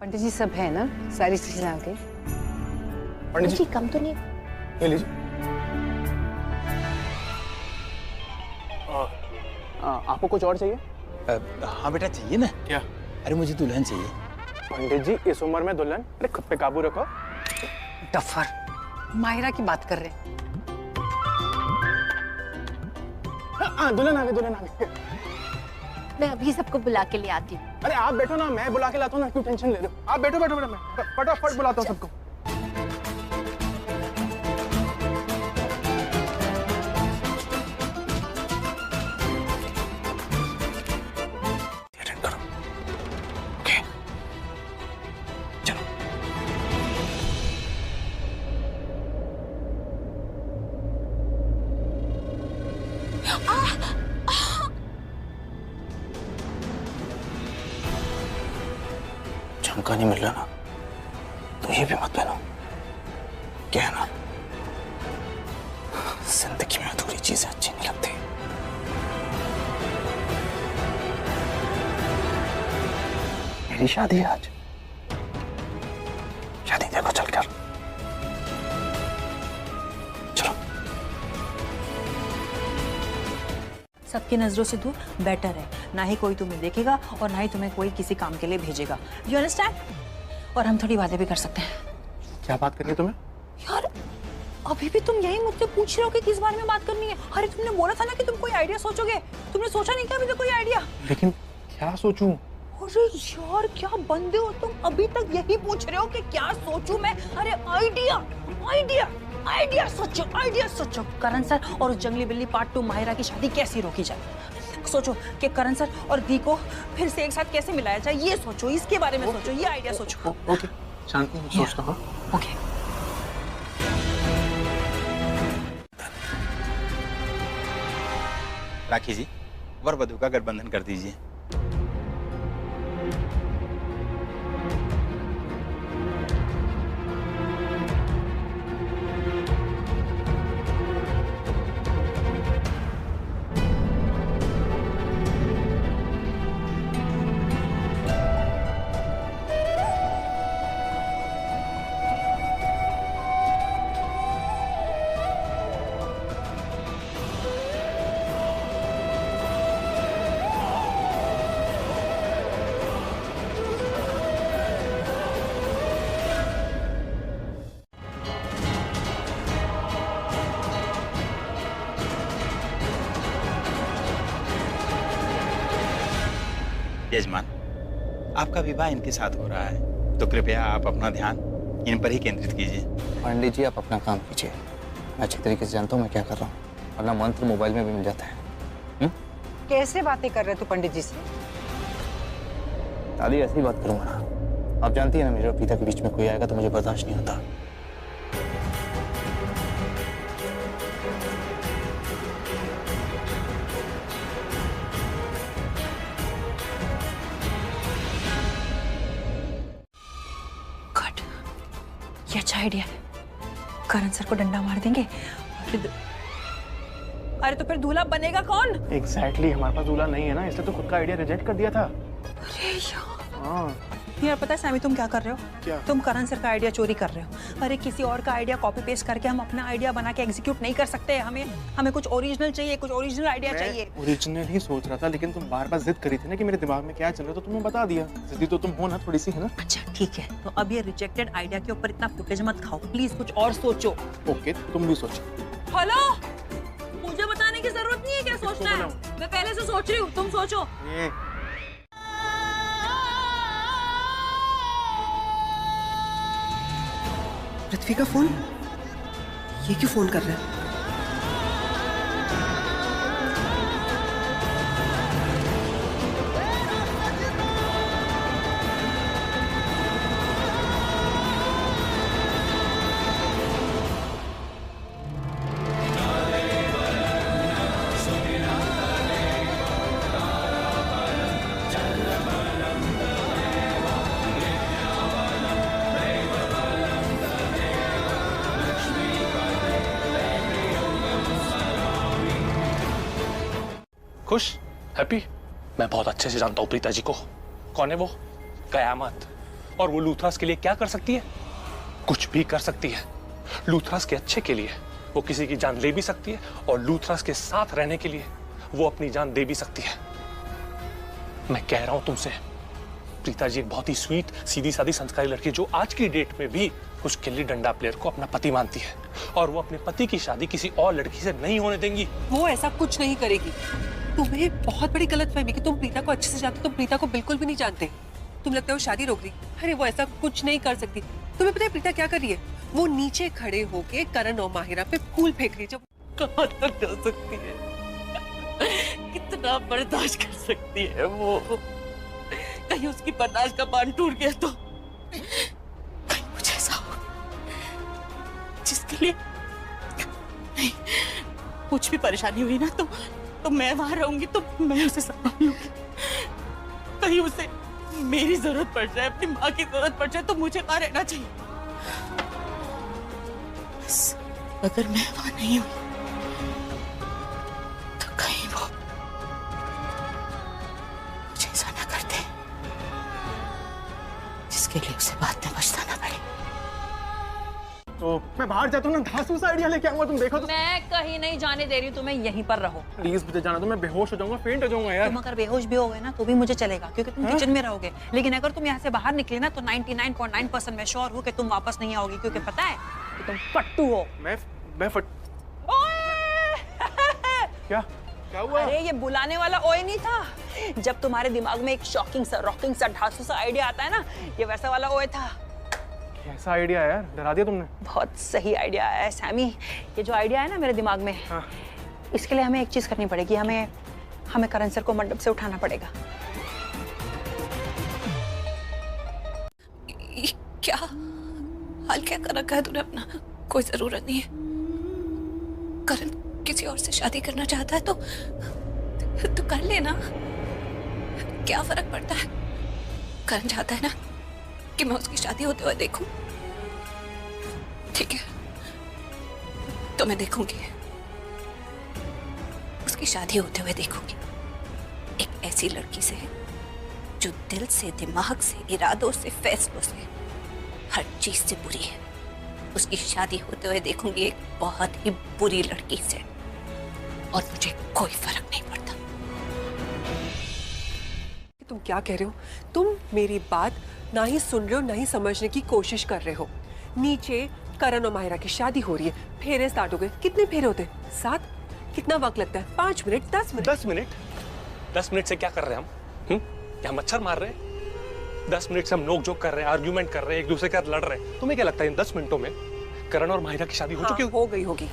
पंडित जी सब है ना, सारी चीजें आ गई। पंडित जी कम तो नहीं? ये लीजिए। आपको कुछ और चाहिए? हाँ बेटा चाहिए ना। क्या? अरे मुझे दुल्हन चाहिए। पंडित जी इस उम्र में दुल्हन? अरे खुद पे काबू रखो। डफर, माहिरा की बात कर रहे हैं। हाँ दुल्हन आ गई, दुल्हन आ गई। मैं अभी सबको बुला के ले आती हूँ। अरे आप बैठो ना, मैं बुला के लाता हूँ ना, क्यों टेंशन ले रहे हो? आप बैठो बैठो बैठो, मैं फटाफट बुलाता हूँ सबको। झुमका नहीं मिल रहा ना, तो ये भी मत पहनो। क्या है ना, जिंदगी में अधूरी चीजें अच्छी नहीं लगती। मेरी शादी है आज, शादी देखो चलकर। चलो। सबकी नजरों से दूर बेटर है, ना ही कोई तुम्हें देखेगा और ना ही तुम्हें कोई किसी काम के लिए भेजेगा। You understand? और हम थोड़ी बातें भी कर सकते हैं। क्या बात करनी है तुम्हें? यार अभी भी तुम यही मुझसे पूछ रहे हो कि किस बारे में बात करनी है? अरे तुमने बोला था ना कि तुम कोई आइडिया सोचोगे, तुमने सोचा नहीं क्या अभी तक कोई आइडिया? लेकिन क्या सोचूं? अरे यार क्या बंदे हो तुम, अभी तक यही पूछ रहे हो कि क्या सोचूं मैं? अरे आइडिया आइडिया आइडिया सोचो, आइडिया सोचो। करण सर और उस जंगली बिल्ली पार्ट 2 माहिरा की शादी कैसी रोकी जाए? सोचो कि करण सर और दी को फिर से एक साथ कैसे मिलाया जाए, ये सोचो, इसके बारे में सोचो, ये आइडिया सोचो। ओके शांति से सोचता हूँ। ओके। राखी जी, वर वधू का गठबंधन कर दीजिए। यजमान, आपका विवाह इनके साथ हो रहा है, तो कृपया आप अपना ध्यान इन पर ही केंद्रित कीजिए। पंडित जी आप अपना काम कीजिए, मैं अच्छी तरीके से जानता हूँ मैं क्या कर रहा हूँ, वरना मंत्र मोबाइल में भी मिल जाता है। कैसे बातें कर रहे हो तू पंडित जी से? दादी ऐसे ही बात करूंगा ना, आप जानती है ना मेरे और पिता के बीच में कोई आएगा तो मुझे बर्दाश्त नहीं होता। ये अच्छा आइडिया है, करण सर को डंडा मार देंगे और फिर अरे तो फिर दूल्हा बनेगा कौन? एग्जैक्टली, हमारे पास दूल्हा नहीं है ना, इसलिए तो खुद का आइडिया रिजेक्ट कर दिया था। अरे यार। हाँ यार पता है सैमी तुम क्या कर रहे हो? क्या? तुम करण सर का आइडिया चोरी कर रहे हो। अरे किसी और का आइडिया कॉपी पेस्ट करके हम अपना आइडिया बना के एग्जीक्यूट नहीं कर सकते। हमें कुछ ओरिजिनल चाहिए, कुछ ओरिजिनल आइडिया चाहिए। ओरिजिनल ही सोच रहा था, लेकिन तुम बार बार जिद करी थी ना कि मेरे दिमाग में क्या चल रहा है, तो तुम्हें बता दिया। जिद्दी तो तुम हो ना थोड़ी सी, है ना? अच्छा ठीक है, तो अब ये रिजेक्टेड आइडिया के ऊपर इतना फुटेज मत खाओ प्लीज, कुछ और सोचो। ओके तुम भी सोचो। हेलो, मुझे बताने की जरूरत नहीं है क्या सोचना है, मैं पहले से सोच रही हूँ, तुम सोचो। पृथ्वी का फोन, ये क्यों फोन कर रहा है? खुश? हैप्पी? मैं बहुत अच्छे से जानता हूँ प्रीता जी को। कौन है वो? कयामत। और वो लूथरास के लिए क्या कर सकती है? कुछ भी कर सकती है। लूथरास के अच्छे के लिए वो किसी की जान ले भी सकती है और लूथरास के साथ रहने के लिए वो अपनी जान दे भी सकती है। मैं कह रहा हूं तुमसे, प्रीता जी एक बहुत ही स्वीट, सीधी सादी, संस्कारी लड़की जो आज की डेट में भी उस गिल्ली डंडा प्लेयर को अपना पति मानती है और वो अपने पति की शादी किसी और लड़की से नहीं होने देंगी। वो ऐसा कुछ नहीं करेगी। तुम्हें बहुत बड़ी गलतफहमी कि तुम प्रीता को अच्छे से जानते, तुम प्रीता को बिल्कुल भी नहीं जानते। तुम लगता है वो शादी रोक रही। अरे वो ऐसा कुछ नहीं कर सकती। तुम्हें पता है प्रीता क्या कर रही है? वो नीचे खड़े होके करण और माहिरा पे फूल फेंक रही है। जब कहाँ तक जा सकती है? कितना बर्दाश्त कर सकती है वो? कहीं उसकी बर्दाश्त का बांध टूट गया तो कहीं कुछ ऐसा हो जिसके लिए नहीं कुछ भी परेशानी हुई ना तो मैं वहां रहूंगी, तो मैं उसे संभाल लूंगी। कहीं उसे मेरी जरूरत पड़ जाए, अपनी माँ की जरूरत पड़ जाए तो मुझे वहां रहना चाहिए। बस अगर मैं वहां नहीं हुई तो कहीं वो मुझे ऐसा ना कर दे जिसके लिए उसे बाद में पछताना पड़े। तो मैं बाहर जाता हूँ ना, धांसू सा आइडिया लेके आऊंगा, तुम देखो तो। मैं कहीं नहीं जाने दे रही, तुम्हें यहीं पर रहो। प्लीज मुझे जाना तो, मैं बेहोश हो जाऊंगा, फेंट हो जाऊंगा यार। तुम अगर बेहोश भी हो गए ना तो भी मुझे चलेगा, क्योंकि तुम किचन में रहोगे। लेकिन अगर तुम यहाँ से बाहर निकले ना तो 99.9% मैं श्योर हूँ कि तुम वापस नहीं आओगी, क्योंकि पता है कि तुम फट्टू हो। मैं फट क्या हुआ? अरे ये बुलाने वाला ओए नहीं था। जब तुम्हारे दिमाग में एक शॉकिंग सा, रॉकिंग सा, ढांसू सा आइडिया आता है ना, ये वैसा वाला ओए था। कैसा आइडिया है यार, डरा दिया तुमने। बहुत सही आइडिया है सैमी। ये जो आइडिया है ना मेरे दिमाग में, हाँ। इसके लिए हमें एक चीज करनी पड़ेगी। हमें करण सर को मंडप से उठाना पड़ेगा। क्या हाल क्या कर रखा है तूने अपना? कोई जरूरत नहीं है। करण किसी और से शादी करना चाहता है तो कर लेना, क्या फर्क पड़ता है? करण चाहता है ना कि मैं उसकी शादी होते हुए देखूं, ठीक है? तो मैं देखूंगी, उसकी शादी होते हुए देखूंगी, एक ऐसी लड़की से जो दिल से, दिमाग से, इरादों से, फैसलों से, हर चीज से बुरी है। उसकी शादी होते हुए देखूंगी एक बहुत ही बुरी लड़की से, और मुझे कोई फर्क नहीं पड़ता। तुम क्या कह रहे हो? तुम मेरी बात ना ही सुन रहे हो ना ही समझने की कोशिश कर रहे हो। नीचे करण और माहिरा की शादी हो रही है, फेरे स्टार्ट हो गए। कितने फेरे होते हैं? 7? कितना वक्त लगता है? 5 मिनट, 10 मिनट? 10 मिनट? 10 मिनट से क्या कर रहे हैं हम? क्या मच्छर मार रहे हैं? 10 मिनट से हम नोक जोक कर रहे हैं, आर्ग्यूमेंट कर रहे हैं, एक दूसरे के साथ लड़ रहे हैं। तुम्हें क्या लगता है इन 10 मिनटों में करण और माहिरा की शादी हो चुकी हो गई होगी।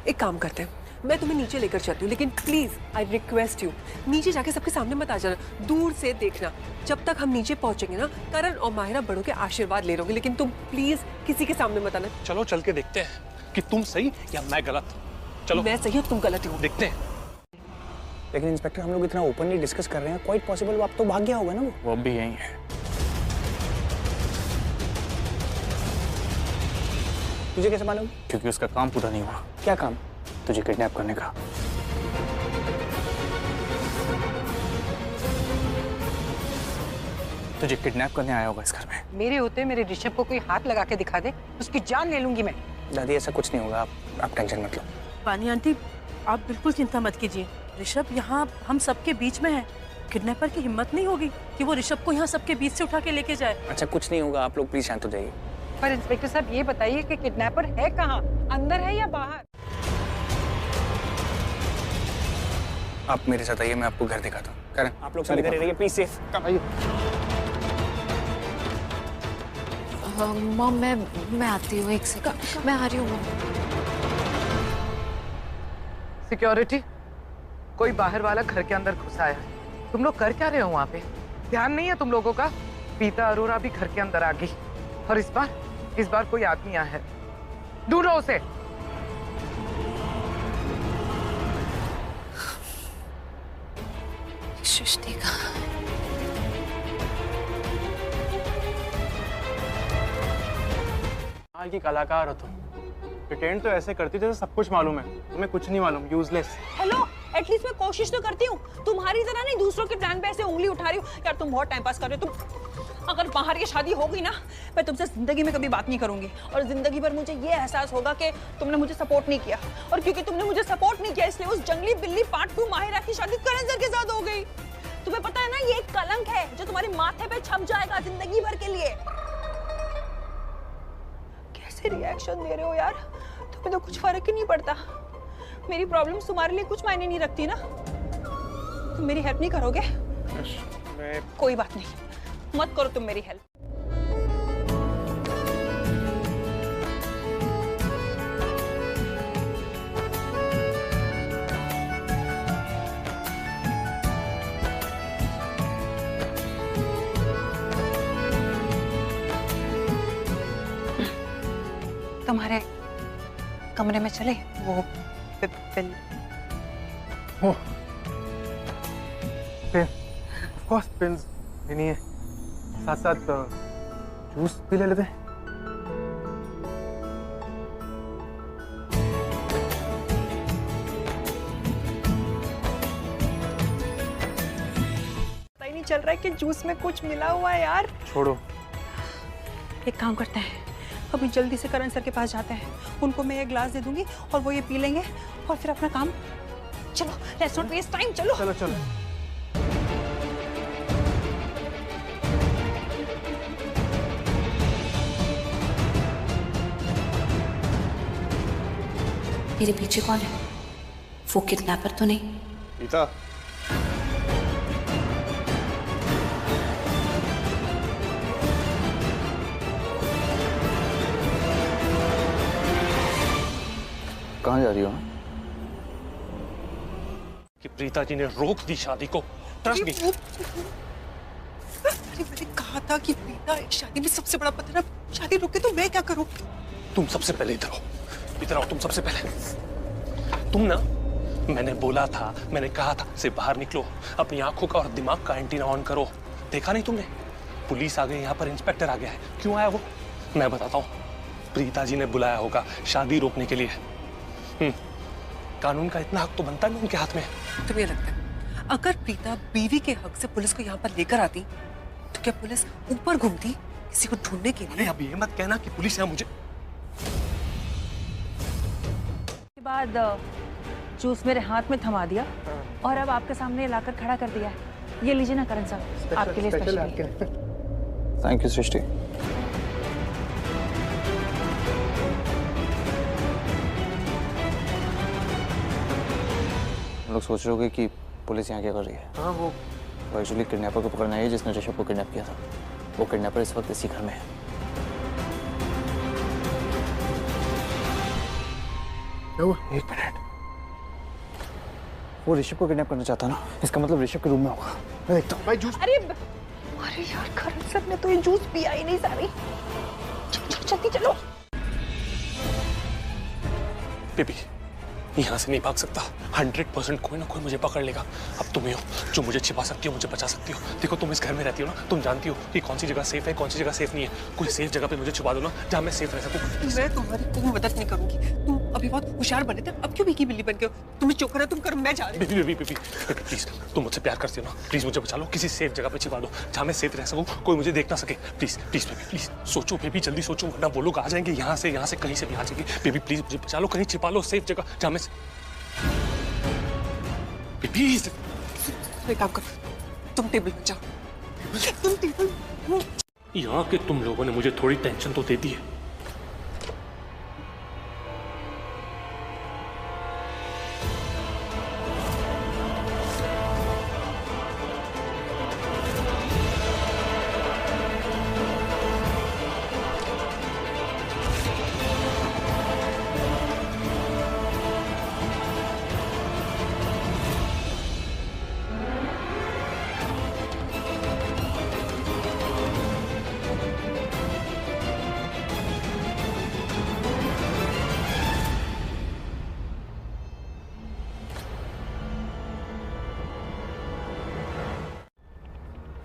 एक काम करते हैं, मैं तुम्हें नीचे लेकर चलती हूँ, लेकिन प्लीज आई रिक्वेस्ट यू, नीचे जाके सबके सामने मत आ जाना, दूर से देखना। जब तक हम नीचे पहुंचेंगे ना, करण और माहिरा बड़ों के आशीर्वाद ले रहोगे, लेकिन तुम प्लीज किसी के सामने मत आना। चलो चल के देखते हैं कि तुम सही या मैं गलत। चलो। मैं सही और तुम गलत हो। देखते हैं। लेकिन इंस्पेक्टर, हम लोग इतना ओपनली डिस्कस कर रहे हैं, क्वाइट पॉसिबल वो अब तो भाग गया होगा ना। वो अब भी यही है। तुझे कैसे मालूम? क्योंकि उसका काम पूरा नहीं हुआ। क्या काम? तुझे किडनैप करने का। तुझे किडनैप करने आया होगा इस घर में। मेरे होते मेरे ऋषभ को कोई हाथ लगा के दिखा दे, उसकी जान ले लूंगी मैं। दादी ऐसा कुछ नहीं होगा, आप टेंशन मत लो। पानी आंटी, आप बिल्कुल चिंता मत कीजिए। ऋषभ यहाँ हम सबके बीच में है। किडनैपर की हिम्मत नहीं होगी कि वो ऋषभ को यहाँ सबके बीच से उठा के लेके जाए। अच्छा कुछ नहीं होगा, आप लोग प्लीज शांत हो जाइए। पर इंस्पेक्टर साहब ये बताइए कि किडनैपर है कहाँ, अंदर है या बाहर? आप मेरे साथ आइए, मैं आपको घर दिखाता हूँ। करण, आप लोग सारे घर रहिए, प्लीज सेफ। आइए। मॉम मैं आती हूँ, एक सेकंड, मैं आ रही हूँ। सिक्योरिटी, कोई बाहर वाला घर के अंदर घुसा है। तुम लोग कर क्या रहे हो वहाँ पे? ध्यान नहीं है तुम लोगों का? पीता अरोरा भी घर के अंदर आ गई, और इस बार कोई आदमी आया है। ढूंढो उसे। सृष्टि कहाँ है? की कलाकार हो तुम। प्रिटेंड तो ऐसे करती जैसे सब कुछ मालूम है, तुम्हें कुछ नहीं मालूम, यूजलेस। हेलो, एटलीस्ट मैं कोशिश तो करती हूँ। तुम्हारी तरह नहीं दूसरों के प्लान पे ऐसे उंगली उठा रही हूँ। यार तुम बहुत टाइम पास कर रहे हो। तुम अगर बाहर की शादी हो गई ना, मैं तुमसे जिंदगी में कभी बात नहीं करूंगी और जिंदगी भर मुझे ये एहसास होगा कि तुमने मुझे सपोर्ट नहीं किया, और क्योंकि तुमने मुझे सपोर्ट नहीं किया इसलिए उस जंगली बिल्ली पार्ट 2 माहिरा की शादी करण सर के साथ हो गई। तुम्हें पता है ना, ये एक कलंक है जो तुम्हारे माथे पे छप जाएगा जिंदगी भर के लिए। कैसे रिएक्शन दे रहे हो यार, तुम्हें तो कुछ फर्क ही नहीं पड़ता। मेरी प्रॉब्लम्स तुम्हारे लिए कुछ मायने नहीं रखती ना। तुम मेरी हेल्प नहीं करोगे? कोई बात नहीं, मत करो तुम मेरी हेल्प। तुम्हारे कमरे में चले वो पेन ऑफ कोर्स पेन्स नहीं है, साथ साथ जूस भी ले लेते हैं। पता ही नहीं चल रहा है कि जूस में कुछ मिला हुआ है यार। छोड़ो, एक काम करते हैं, अभी जल्दी से करण सर के पास जाते हैं, उनको मैं एक ग्लास दे दूंगी और वो ये पी लेंगे और फिर अपना काम। चलो, लेट्स नॉट वेस्ट टाइम, चलो चलो चलो। मेरे पीछे कौन है? वो किडनैपर तो नहीं? गीता, कहाँ जा रही हो? कि प्रीता जी ने रोक दी शादी को। Trust me. मैंने कहा था कि प्रीता इस शादी में सबसे बड़ा पत्थर है, शादी रोके तो मैं क्या करूं? तुम सबसे पहले इधर आओ, इधर आओ तुम सबसे पहले। तुम ना, मैंने बोला था, मैंने कहा था से बाहर निकलो, अपनी आंखों का और दिमाग का एंटीना ऑन करो। देखा नहीं तुमने? पुलिस आ गई, यहाँ पर इंस्पेक्टर आ गया है। क्यों आया वो? मैं बताता हूँ। प्रीता जी ने बुलाया होगा शादी रोकने के लिए। कानून का इतना हक तो बनता है उनके हाथ में। तुम्हें लगता है अगर प्रीता बीवी के हक से पुलिस को यहाँ पर लेकर आती तो क्या पुलिस ऊपर घूमती किसी को ढूंढने के लिए? अब ये मत कहना कि पुलिस यहाँ मुझे। के बाद जूस मेरे हाथ में थमा दिया और अब आपके सामने लाकर खड़ा कर दिया है। ये लीजिए ना करण साहब, आपके लिए स्पेशल। थैंक यू सृष्टि। लोग सोच रहे होंगे कि पुलिस यहाँ क्या कर रही है। हाँ, वो एक्चुअली किडनैपर को पकड़ना है जिसने ऋषभ को किडनैप किया था। वो किडनैपर इस वक्त इसी घर में है। एक मिनट, वो ऋषभ को किडनैप करना चाहता ना, इसका मतलब ऋषभ के रूम में होगा। मैं देखता हूँ। भाई जूस। अरे यार, करण सर ने तो ये जूस पिया ही नहीं सारी। जल्दी चलो। बेबी, यहाँ से नहीं भाग सकता। 100% कोई ना कोई मुझे पकड़ लेगा। अब तुम ही हो जो मुझे छिपा सकती हो, मुझे बचा सकती हो। देखो, तुम इस घर में रहती हो ना, तुम जानती हो कि कौन सी जगह सेफ है, कौन सी जगह सेफ नहीं है। कोई सेफ जगह पे मुझे छुपा दो ना, जहाँ मैं सेफ रह सकूं। मैं तुम्हारी कोई मदद नहीं करूंगी। तुम अभी बहुत होशियार बने थे, अब क्यों बीकी बिल्ली बन गए हो? तुम्हें जो करना तुम करो, मैं जा रही हूँ। बेबी प्लीज, तुम मुझसे प्यार करती हो ना, प्लीज मुझे बचा लो। किसी सेफ जगह पे छिपा दो जहाँ मैं सेफ रह सकूं, कोई मुझे देख ना सके। प्लीज प्लीज बेबी प्लीज, सोचो बेबी, जल्दी सोचो, वरना वो लोग आ जाएंगे यहाँ से कहीं से भी आ जाएंगे। बेबी प्लीज मुझे बचा लो, कहीं छिपा लो सेफ जगह जहाँ मैं। प्लीज एक काम करो, तुम टेबल पे जाओ। तुम टेबल। यहाँ के तुम लोगों ने मुझे थोड़ी टेंशन तो दे दी है।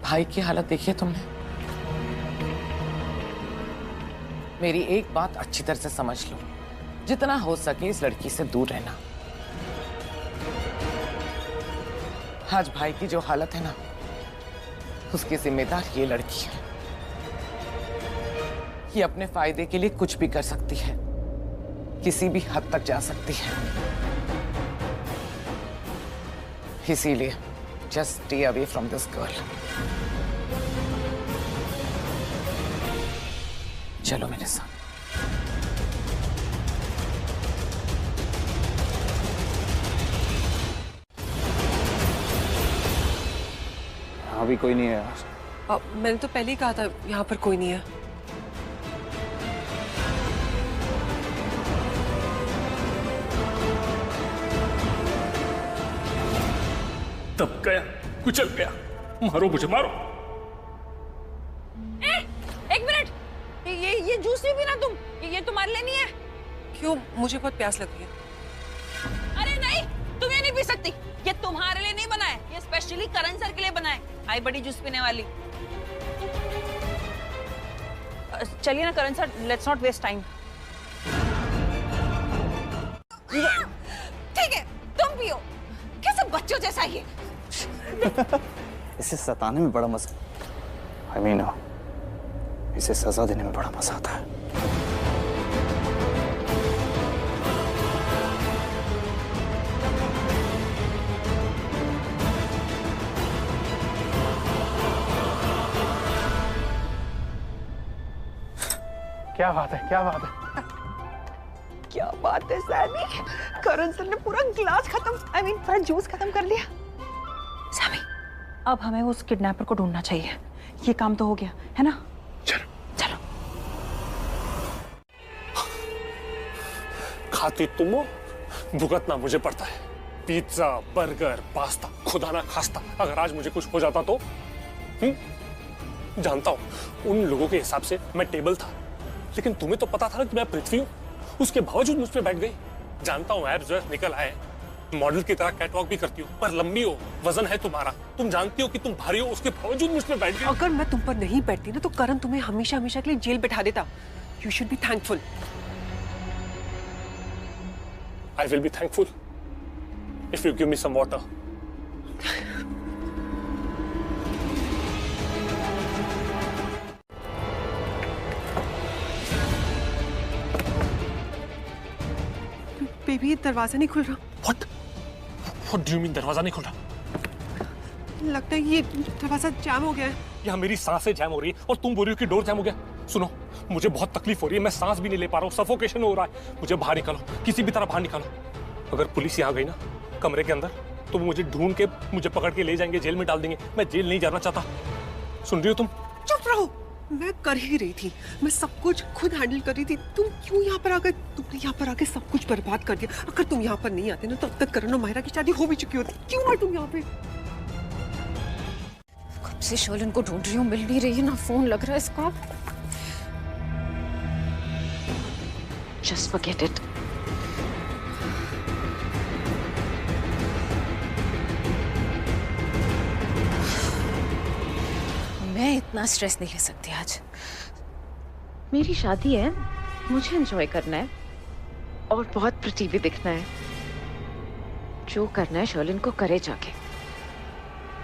भाई की हालत देखी है तुमने? मेरी एक बात अच्छी तरह से समझ लो, जितना हो सके इस लड़की से दूर रहना। आज भाई की जो हालत है ना, उसकी जिम्मेदार ये लड़की है। ये अपने फायदे के लिए कुछ भी कर सकती है, किसी भी हद तक जा सकती है। इसीलिए just stay away from this girl. चलो मेरे साथ। अभी कोई नहीं है यार। मैंने तो पहले ही कहा था यहाँ पर कोई नहीं है। दब गया, कुचल गया, मारो मुझे, मारो। एक मिनट, ये जूस भी पीना तुम? ये तुम्हारे लिए नहीं है। क्यों? मुझे बहुत प्यास लग रही है। अरे नहीं, तुम ये नहीं पी सकती। ये तुम्हारे लिए नहीं बना है, ये स्पेशली करण सर के लिए बना है। आई बड़ी जूस पीने वाली। चलिए ना Karan sir, let's not waste time. ठीक है, तुम पियो। कैसे बच्चों जैसा ये। इसे सताने में बड़ा मजा, I mean, इसे सजा देने में बड़ा मजा आता है। क्या बात है, क्या बात है। क्या बात है सैमी, करण सर ने पूरा गिलास खत्म, I mean, पूरा जूस खत्म कर लिया। सैमी, अब हमें उस किडनैपर को ढूंढना चाहिए। ये काम तो हो गया है ना? चलो चलो। खाती तुम हो, भुगतना मुझे पड़ता है। पिज्जा, बर्गर, पास्ता, खुदा ना खास्ता, अगर आज मुझे कुछ हो जाता तो? जानता हूं उन लोगों के हिसाब से मैं टेबल था, लेकिन तुम्हें तो पता था ना कि मैं पृथ्वी हूं, उसके बावजूद मुझ पे बैठ गई। जानता हूं एब्स वेब्स निकल आए, मॉडल की तरह कैटवॉक भी करती हो, पर लंबी हो, वजन है तुम्हारा, तुम जानती हो कि तुम भारी हो, उसके बावजूद मुझ पे बैठ गई। अगर मैं तुम पर नहीं बैठती ना तो करण तुम्हें हमेशा हमेशा के लिए जेल बैठा देता। You should be thankful. I will be thankful if you give me some water. Baby, दरवाजा नहीं खुल रहा। What? What do you mean दरवाजा नहीं खुल रहा? लगता है ये दरवाजा जाम हो गया है। यहाँ मेरी सांसें जैम हो रही है और तुम बोल रही हो कि डोर जैम हो गया। सुनो, मुझे बहुत तकलीफ हो रही है, मैं सांस भी नहीं ले पा रहा हूँ, सफोकेशन हो रहा है। मुझे बाहर निकालो, किसी भी तरह बाहर निकालो। अगर पुलिस यहाँ गई ना कमरे के अंदर, तो मुझे ढूंढ के मुझे पकड़ के ले जाएंगे, जेल में डाल देंगे। मैं जेल नहीं जाना चाहता। सुन रही हो तुम? चुप रहो, मैं कर ही रही थी, मैं सब कुछ खुद हैंडल कर रही थी। तुम क्यों यहाँ पर आ गए? तुमने यहाँ पर आके सब कुछ बर्बाद कर दिया। अगर तुम यहाँ पर नहीं आते ना तो अब तक करण और माहिरा की शादी हो भी चुकी होती। क्यों आए तुम यहाँ पे? कब से शर्लिन को ढूंढ रही हूँ, मिल नहीं रही है, ना फोन लग रहा है इसका। Just forget it. मैं इतना स्ट्रेस नहीं ले सकती आज। मेरी शादी है, मुझे एंजॉय करना है और बहुत प्रिटी भी दिखना है। जो करना है शर्लिन को करे जाके,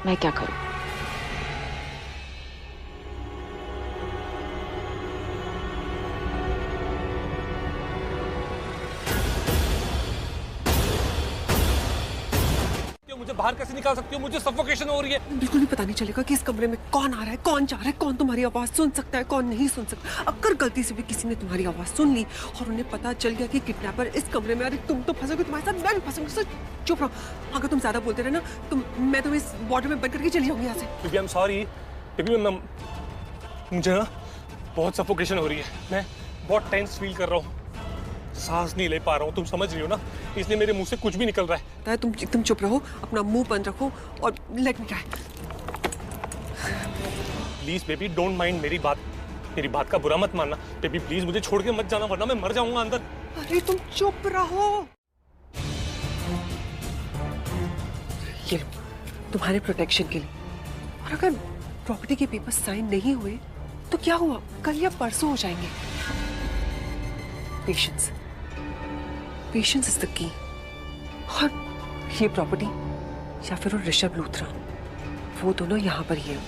मैं क्या करूं? मुझे बाहर कैसे निकाल सकती हो? मुझे सफोकेशन हो रही है। बिल्कुल भी पता नहीं चलेगा कि इस कमरे में कौन आ रहा है, कौन जा रहा है, कौन तुम्हारी आवाज सुन सकता है, कौन नहीं सुन सकता। अगर गलती से भी किसी ने तुम्हारी आवाज सुन ली और उन्हें पता चल गया कि किडनैपर इस कमरे में, अरे तुम तो फंसोगे, तुम्हारे साथ मैं भी फंसूंगी। सो चुप रहो। अगर तुम ज्यादा बोलते रहे ना तो मैं तुम्हें इस बॉर्डर में बंद करके चली जाऊंगी यहाँ से। Baby I am sorry, baby मुझे ना बहुत सफोकेशन हो रही है, मैं बहुत टेंस फील कर रहा हूँ, सांस नहीं ले पा रहा हूँ, तुम समझ रही हो ना, इसलिए मेरे मुंह से कुछ भी निकल रहा है। तुम एकदम चुप रहो, अपना मुंह बंद रखो और let me try. Please baby don't mind मेरी बात का बुरा मत मानना। बेबी प्लीज मुझे छोड़ के मत जाना, वरना मैं मर जाऊंगा अंदर। अरे तुम चुप रहो। ये तुम्हारे प्रोटेक्शन के लिए, और अगर प्रॉपर्टी के पेपर साइन नहीं हुए तो क्या हुआ, कल या परसों हो जाएंगे। Patience, patience is the key. और ये प्रॉपर्टी या फिर वो ऋषभ लूथरा, वो दोनों यहाँ पर ही हैं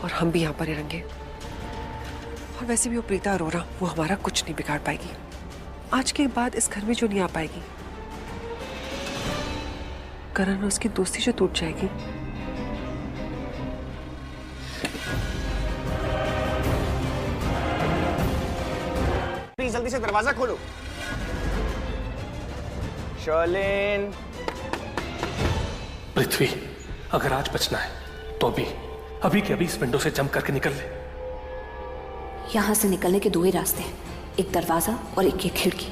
और हम भी यहाँ पर ही रहेंगे। और वैसे भी वो प्रीता अरोरा, वो हमारा कुछ नहीं बिगाड़ पाएगी। आज के बाद इस घर में जो नहीं आ पाएगी, करण और उसकी दोस्ती जो टूट जाएगी। प्लीज जल्दी से दरवाजा खोलो। शर्लिन। पृथ्वी, अगर आज बचना है तो अभी के अभी इस विंडो से जंप करके निकल ले। यहाँ से निकलने के दो ही रास्ते हैं, एक दरवाजा और एक ये खिड़की।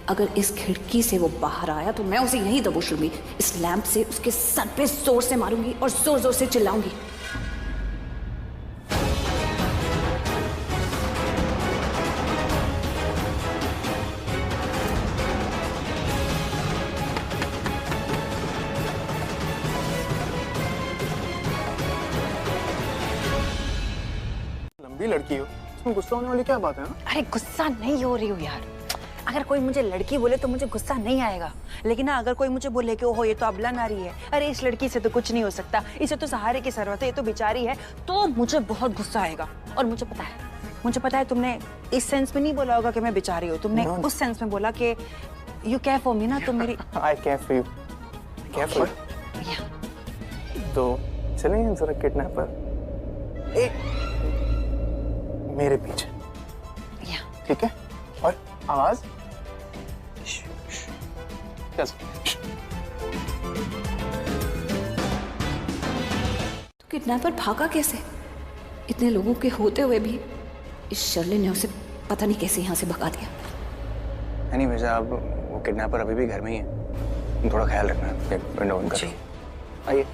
अगर इस खिड़की से वो बाहर आया तो मैं उसे यहीं दबोच लूंगी। इस लैंप से उसके सर पे जोर से मारूंगी और जोर जोर से चिल्लाऊंगी। लंबी लड़की हो, इसमें गुस्सा होने वाली क्या बात है? अरे गुस्सा नहीं हो रही हूँ यार। अगर कोई मुझे लड़की बोले तो मुझे गुस्सा नहीं आएगा, लेकिन ना अगर कोई मुझे बोले कि ओहो ये तो अबला नारी है, अरे इस लड़की से तो कुछ नहीं हो सकता, इसे तो सहारे की जरूरत है, ये तो बेचारी है, तो मुझे बहुत गुस्सा आएगा। और मुझे पता है तुमने इस सेंस में नहीं बोला होगा कि मैं बेचारी हूँ, तुमने उस सेंस में बोला कि यू केयर फॉर मी ना, तुम मेरी। I care for you. I care for you. तो चलेंगे जरा किडनैपर मेरे पीछे, ठीक है? और आवाज तो किडनैपर भागा कैसे? इतने लोगों के होते हुए भी इस शर्लिन ने उसे पता नहीं कैसे यहाँ से भगा दिया। नहीं भेजा, अब वो किडनैपर अभी भी घर में ही है, तुम थोड़ा ख्याल रखना। विंडो ऑन करो। आइए।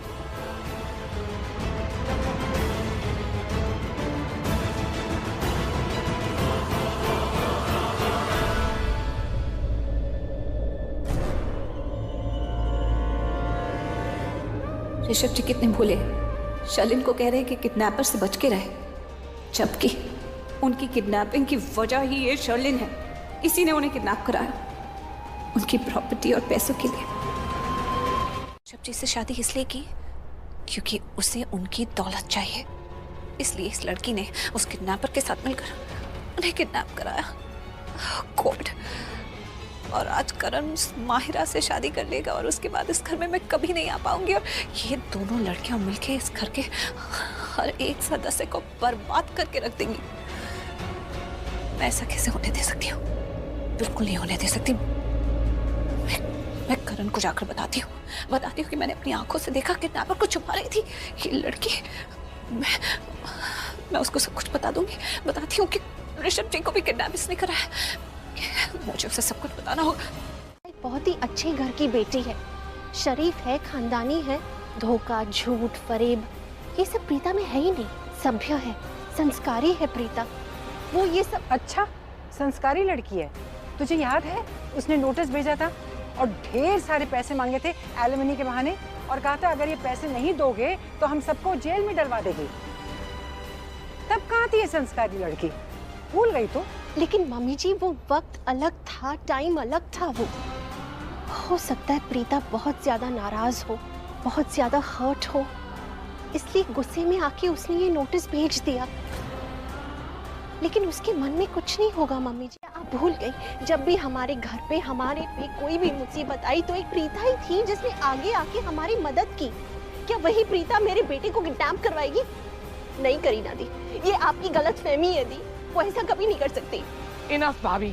ऋषभ जी कितने भोले, शर्लिन को कह रहे हैं कि किडनैपर से बच के रहे, जबकि उनकी किडनैपिंग की वजह ही ये शर्लिन है। इसी ने उन्हें किडनैप कराया, उनकी प्रॉपर्टी और पैसों के लिए। ऋषभ जी से शादी इसलिए की क्योंकि उसे उनकी दौलत चाहिए, इसलिए इस लड़की ने उस किडनैपर के साथ मिलकर उन्हें किडनैप कराया। गॉड। और आज करण उस माहिरा से शादी कर लेगा और उसके बाद इस घर में मैं कभी नहीं आ पाऊंगी, और ये दोनों लड़कियां मिलके इस घर के हर एक सदस्य को बर्बाद करके रख देंगी। मैं ऐसा कैसे होने दे सकती हूँ? बिल्कुल नहीं होने दे सकती। मैं करण को जाकर बताती हूँ कि मैंने अपनी आंखों से देखा किडनैपर को छुपा रही थी ये लड़की। मैं उसको सब कुछ बता दूंगी। बताती हूँ कि ऋषभ जी को भी किडनैप इसने करा है। मुझे उसे सब कुछ बताना होगा। बहुत ही अच्छे घर की बेटी है, शरीफ है, खानदानी है। धोखा, झूठ, फरेब ये सब प्रीता में है ही नहीं। सभ्य है, संस्कारी है प्रीता। वो ये सब। अच्छा, संस्कारी लड़की है। तुझे याद है उसने नोटिस भेजा था और ढेर सारे पैसे मांगे थे एलिमनी के बहाने, और कहा था अगर ये पैसे नहीं दोगे तो हम सबको जेल में डलवा देगी। तब कहाँ थी ये संस्कारी लड़की? भूल गई तो? लेकिन मम्मी जी वो वक्त अलग था, टाइम अलग था। वो हो सकता है प्रीता बहुत ज्यादा नाराज हो, बहुत ज्यादा हर्ट हो, इसलिए गुस्से में आके उसने ये नोटिस भेज दिया। लेकिन उसके मन में कुछ नहीं होगा मम्मी जी, आप भूल गई। जब भी हमारे घर पे, हमारे पे कोई भी मुसीबत आई तो एक प्रीता ही थी जिसने आगे आके हमारी मदद की। क्या वही प्रीता मेरे बेटे को किडनैप करवाएगी? नहीं करीना दी, ये आपकी गलतफहमी है दी, वो ऐसा कभी नहीं कर सकती। इनफ भाभी।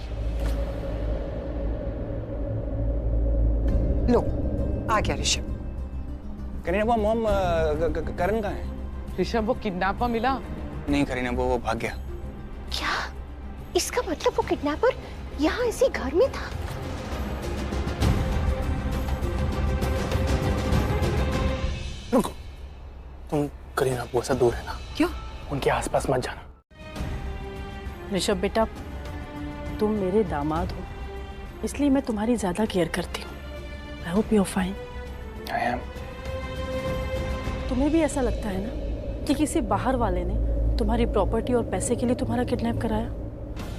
लो आ गया ऋषभ। करीना वो मॉम, करण कहाँ है? ऋषभ वो किडनैपर मिला? नहीं करीना, वो भाग गया। क्या? इसका मतलब वो किडनैपर यहाँ इसी घर में था? रुको, तुम करीना वो ऐसा दूर है ना, क्यों? उनके आसपास मत जाना। ऋषभ बेटा, तुम मेरे दामाद हो, इसलिए मैं तुम्हारी ज्यादा केयर करती हूँ। I hope you are fine. I am. तुम्हें भी ऐसा लगता है ना कि किसी बाहर वाले ने तुम्हारी प्रॉपर्टी और पैसे के लिए तुम्हारा किडनैप कराया?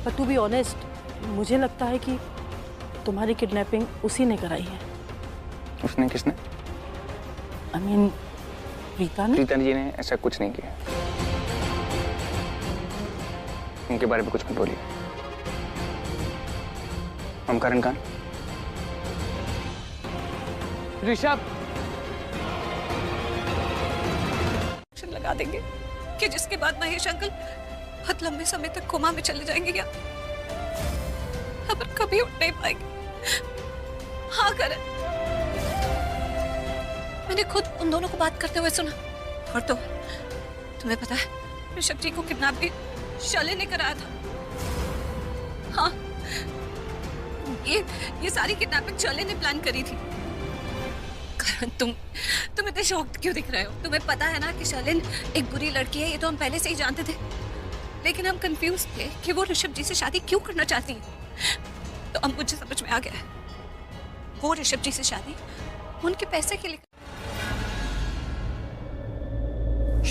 पर टू बी ऑनेस्ट, मुझे लगता है कि तुम्हारी किडनैपिंग उसी ने कराई है। उसने? किसने? आई मीन प्रीता ने। प्रीता जी ने ऐसा कुछ नहीं किया। उनके बारे में कुछ मत बोलिए। हम करण खान। ऋषभ, लगा देंगे कि जिसके बाद महेश अंकल बहुत लंबे समय तक कोमा में चले जाएंगे या अब कभी उठ नहीं पाएंगे। हाँ करण, मैंने खुद उन दोनों को बात करते हुए सुना। और तो तुम्हें पता है ऋषभ जी को किडनैप भी शालिनी ने कराया था। हाँ, ये सारी किडनैपिंग शालिनी ने प्लान करी थी। करण, तुम इतने शॉक्ड क्यों दिख रहे हो? तुम्हें पता है ना कि शालिनी एक बुरी लड़की है, ये तो हम पहले से ही जानते थे। लेकिन हम कंफ्यूज थे कि वो ऋषभ जी से शादी क्यों करना चाहती है। तो अब मुझे समझ में आ गया है, वो ऋषभ जी से शादी उनके पैसे के लिए।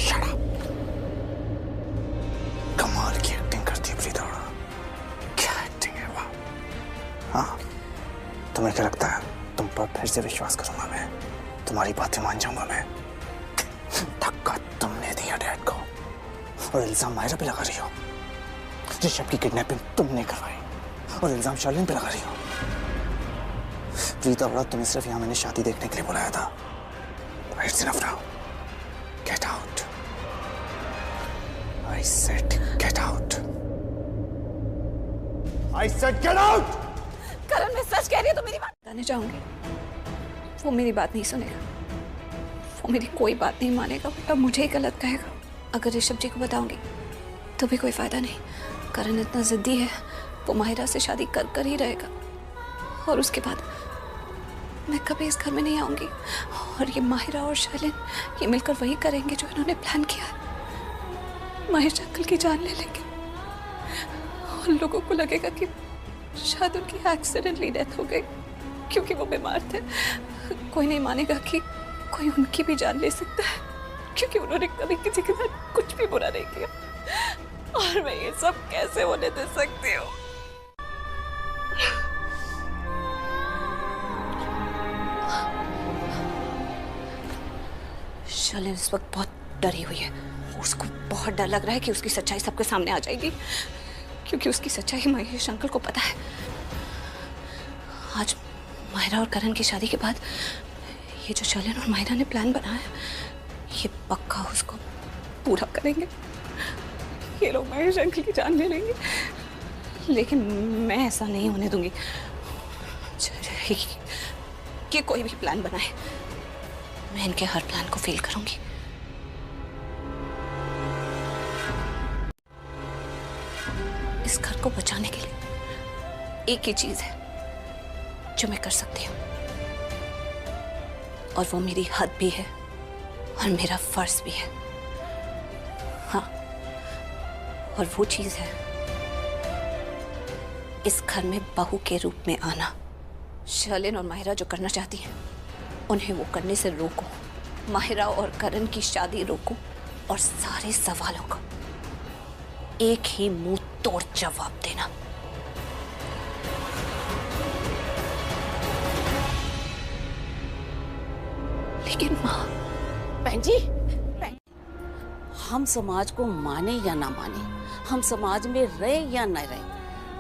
Shut up. कमाल की एक्टिंग करती है प्रीता। क्या एक्टिंग है वाह। हाँ, तुम्हें क्या लगता है तुम पर फिर से विश्वास करूंगा मैं? तुम्हारी बातें मान जाऊंगा मैं? धक्का तुमने दिया डैड को और इल्जाम मायरा पे लगा रही हो। ऋषभ की किडनैपिंग तुमने करवाई और इल्जाम शालिनी पे लगा रही हो। प्रीता बड़ा, तुम्हें सिर्फ यहाँ मैंने शादी देखने के लिए बुलाया था। It's enough now. Get out. I said get out. I said get out. करण, मैं सच कह रही हूँ तो मेरी बात बताने चाहूंगी। वो मेरी बात नहीं सुनेगा, वो मेरी कोई बात नहीं मानेगा, अब मुझे ही गलत कहेगा। अगर ऋषभ जी को बताऊंगी तो भी कोई फायदा नहीं। करण इतना जिद्दी है, वो माहिरा से शादी कर ही रहेगा। और उसके बाद मैं कभी इस घर में नहीं आऊंगी और ये माहिरा और शालिनी ये मिलकर वही करेंगे जो इन्होंने प्लान किया है। महेश अंकल की जान ले लेंगे और लोगों को लगेगा कि शायद उनकी एक्सीडेंटली डेथ हो गई क्योंकि वो बीमार थे। कोई नहीं मानेगा कि कोई उनकी भी जान ले सकता है क्योंकि उन्होंने कभी किसी के साथ कुछ भी बुरा नहीं किया। और मैं ये सब कैसे होने दे सकती हूँ? शालिनी इस वक्त बहुत डरी हुई है। उसको बहुत डर लग रहा है कि उसकी सच्चाई सबके सामने आ जाएगी क्योंकि उसकी सच्चाई महेश अंकल को पता है। आज माहिरा और करण की शादी के बाद ये जो शालिनी और माहिरा ने प्लान बनाया है ये पक्का उसको पूरा करेंगे। ये लोग महेश अंकल की जान ले लेंगे, लेकिन मैं ऐसा नहीं होने दूंगी कि कोई भी प्लान बनाए। मैं इनके हर प्लान को फेल करूंगी। इस घर को बचाने के लिए एक ही चीज है जो मैं कर सकती हूँ और वो मेरी हद भी है और मेरा फर्ज भी है। हाँ, और वो चीज है इस घर में बहू के रूप में आना। शालिनी और माहिरा जो करना चाहती हैं उन्हें वो करने से रोको। माहिरा और करण की शादी रोको और सारे सवालों का एक ही मुंह तोड़ जवाब देना। लेकिन माँ। बहन जी, हम समाज को माने या ना माने, हम समाज में रहे या न रहे,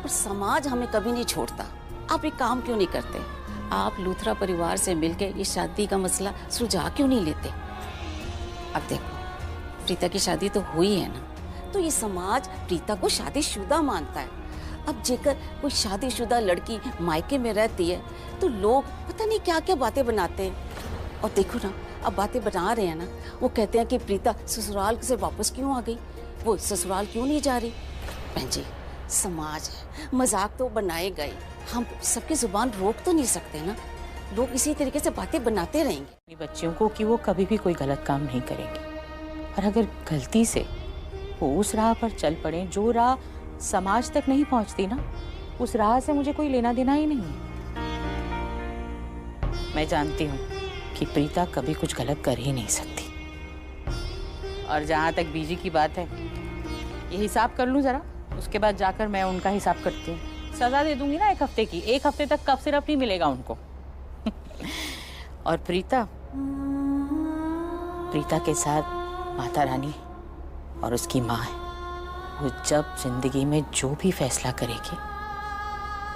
पर समाज हमें कभी नहीं छोड़ता। आप एक काम क्यों नहीं करते? आप लूथरा परिवार से मिलकर ये शादी का मसला सुलझा क्यों नहीं लेते? अब देखो, प्रीता की शादी तो हुई है ना, तो ये समाज प्रीता को शादीशुदा मानता है। अब जेकर कोई शादीशुदा लड़की मायके में रहती है तो लोग पता नहीं क्या क्या बातें बनाते हैं। और देखो ना, अब बातें बना रहे हैं ना, वो कहते हैं कि प्रीता ससुराल से वापस क्यों आ गई, वो ससुराल क्यों नहीं जा रही। बहन जी, समाज है, मजाक तो बनाएगा ही, हम सबकी जुबान रोक तो नहीं सकते ना। लोग इसी तरीके से बातें बनाते रहेंगे अपनी बच्चियों को कि वो कभी भी कोई गलत काम नहीं करेंगे, और अगर गलती से वो उस राह पर चल पड़े जो राह समाज तक नहीं पहुंचती ना, उस राह से मुझे कोई लेना देना ही नहीं है। मैं जानती हूँ कि प्रीता कभी कुछ गलत कर ही नहीं सकती। और जहाँ तक बीजी की बात है, ये हिसाब कर लूँ जरा, उसके बाद जाकर मैं उनका हिसाब करती हूँ। सजा दे दूंगी ना 1 हफ्ते की, 1 हफ्ते तक कफ सिरप नहीं मिलेगा उनको। और प्रीता के साथ माता रानी और उसकी माँ है, वो जब जिंदगी में जो भी फैसला करेगी,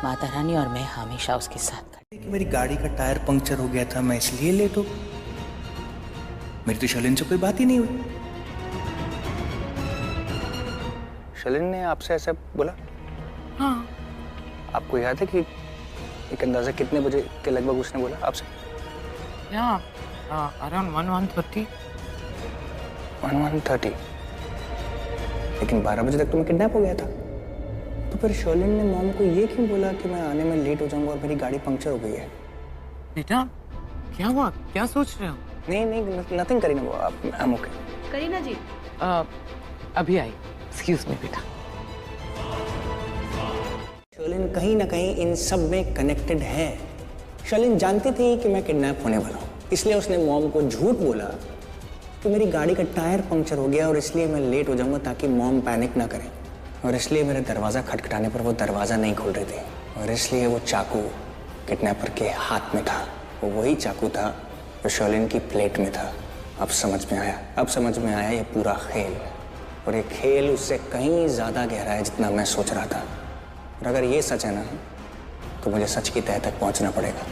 माता रानी और मैं हमेशा उसके साथ खड़े। कि मेरी गाड़ी का टायर पंक्चर हो गया था, मैं इसलिए लेट हो गई। मेरी तो शलिन से कोई बात ही नहीं हुई। शलिन ने आपसे ऐसा बोला? हाँ। आपको याद है कि एक अंदाजा कितने बजे के लगभग उसने बोला आपसे? अराउंड 1:30। 1:30। लेकिन 12 बजे तक तो मैं किडनैप हो गया था। तो फिर शर्लिन ने मॉम को ये क्यों बोला कि मैं आने में लेट हो जाऊंगा और मेरी गाड़ी पंक्चर हो गई है? बेटा क्या हुआ, क्या सोच रहे हो? नहीं, नथिंग करीना, वो आई एम ओके। करीना जी अभी आई। एक्सक्यूज मी बेटा। शर्लिन कहीं ना कहीं इन सब में कनेक्टेड है। शर्लिन जानती थी कि मैं किडनैप होने वाला हूँ, इसलिए उसने मॉम को झूठ बोला कि मेरी गाड़ी का टायर पंक्चर हो गया और इसलिए मैं लेट हो जाऊंगा ताकि मॉम पैनिक ना करें। और इसलिए मेरा दरवाज़ा खटखटाने पर वो दरवाज़ा नहीं खोल रही थी। और इसलिए वो चाकू किडनैपर के हाथ में था, वो वही चाकू था जो शर्लिन की प्लेट में था। अब समझ में आया ये पूरा खेल। और ये खेल उससे कहीं ज़्यादा गहरा है जितना मैं सोच रहा था। और अगर ये सच है ना, तो मुझे सच की तह तक पहुंचना पड़ेगा।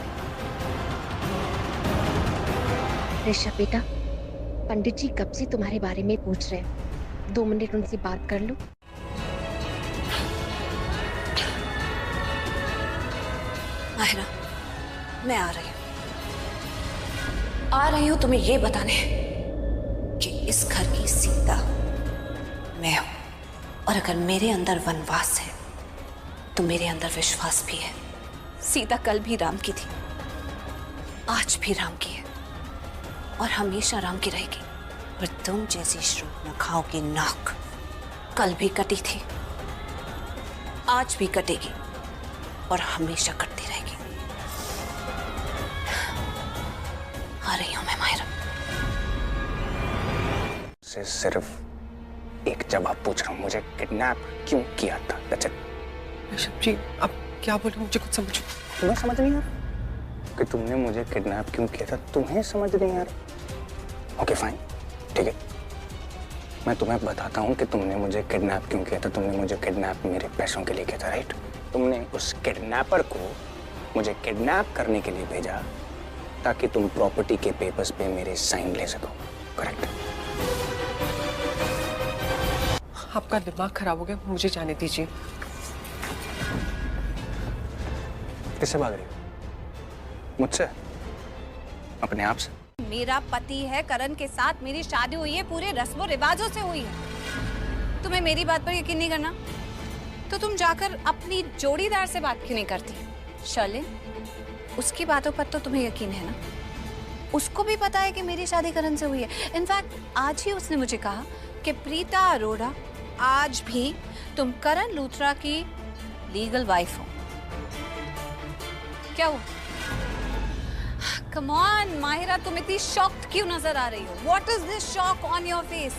ऋषभ बेटा, पंडित जी कब से तुम्हारे बारे में पूछ रहे हैं, 2 मिनट उनसे बात कर लो। माहिरा, मैं आ रही हूँ तुम्हें ये बताने कि इस घर की सीता मैं हूं। और अगर मेरे अंदर वनवास है तो मेरे अंदर विश्वास भी है। सीता कल भी राम की थी, आज भी राम की है और हमेशा राम की रहेगी। और तुम जैसी शूर्पणखाओं की नाक कल भी कटी थी, आज भी कटेगी और हमेशा कटती रहेगी। आ रही हूं मैं माहिरा। से सिर्फ एक जवाब पूछ रहा हूँ, मुझे किडनैप क्यों किया था? That's it। ऋषभ जी आप क्या बोल रहे हो, मुझे कुछ समझो। तुम्हें समझ नहीं आ रहा कि तुमने मुझे किडनैप क्यों किया था? तुम्हें समझ नहीं आ रहा? ओके फाइन, ठीक है, मैं तुम्हें बताता हूँ कि तुमने मुझे किडनैप क्यों किया था। तुमने मुझे किडनैप मेरे पैसों के लिए किया था, राइट? तुमने उस किडनैपर को मुझे किडनैप करने के लिए भेजा ताकि तुम प्रॉपर्टी के पेपर्स पे मेरे साइन ले सको, करेक्ट? आपका दिमाग खराब हो गया, मुझे जाने दीजिए। किससे भाग रही हो? मुझसे? अपने आप से? मेरा पति है, करण के साथ मेरी शादी हुई है, पूरे रस्मों रिवाजों से हुई है। तुम्हें मेरी बात पर यकीन नहीं करना तो तुम जाकर अपनी जोड़ीदार से बात क्यों नहीं करती? शर्लिन, उसकी बातों पर तो तुम्हें यकीन है ना? उसको भी पता है कि मेरी शादी करण से हुई है। इनफैक्ट आज ही उसने मुझे कहा कि प्रीता अरोड़ा आज भी तुम करण लूथरा की लीगल वाइफ हो। क्या हुआ? Come on, माहिरा, तुम इतनी शॉक्ड क्यों नजर आ रही हो? What is this shock on your face?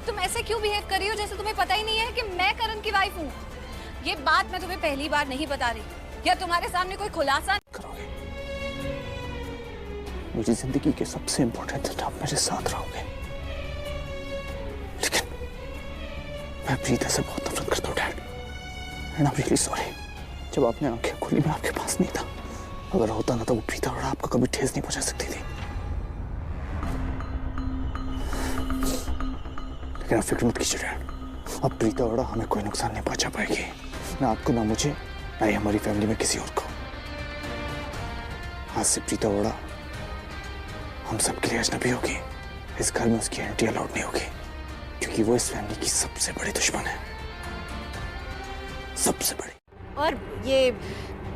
तुम ऐसे क्यों बिहेव कर रही हो जैसे तुम्हें पता ही नहीं है कि मैं करण की वाइफ हूँ? ये बात मैं तुम्हें पहली बार नहीं बता रही, या तुम्हारे सामने कोई खुलासा करोगे? मुझे जिंदगी के सबसे इम्पोर्टेंट दिन आप मेरे साथ रहोगे, लेकिन मैं प्रीता से बहुत नफरत करता हूँ dad. And I am really sorry. जब आपने आंखें खोली मैं आपके पास नहीं था। अगर होता ना तो वो प्रीता और आपको कभी ठेस नहीं पहुंचा सकती थी। लेकिन आप फिक्र मत कीजिए डैड, अब प्रीता और हमें कोई नुकसान नहीं पहुंचा पाएगी, ना आपको, ना मुझे, ना ही हमारी फैमिली में किसी और को। आज से प्रीता और हम सबके लिए अजनबी होगी। इस घर में उसकी एंट्री अलाउड नहीं होगी, क्योंकि वो इस फैमिली की सबसे बड़ी दुश्मन है, सबसे बड़ी। और ये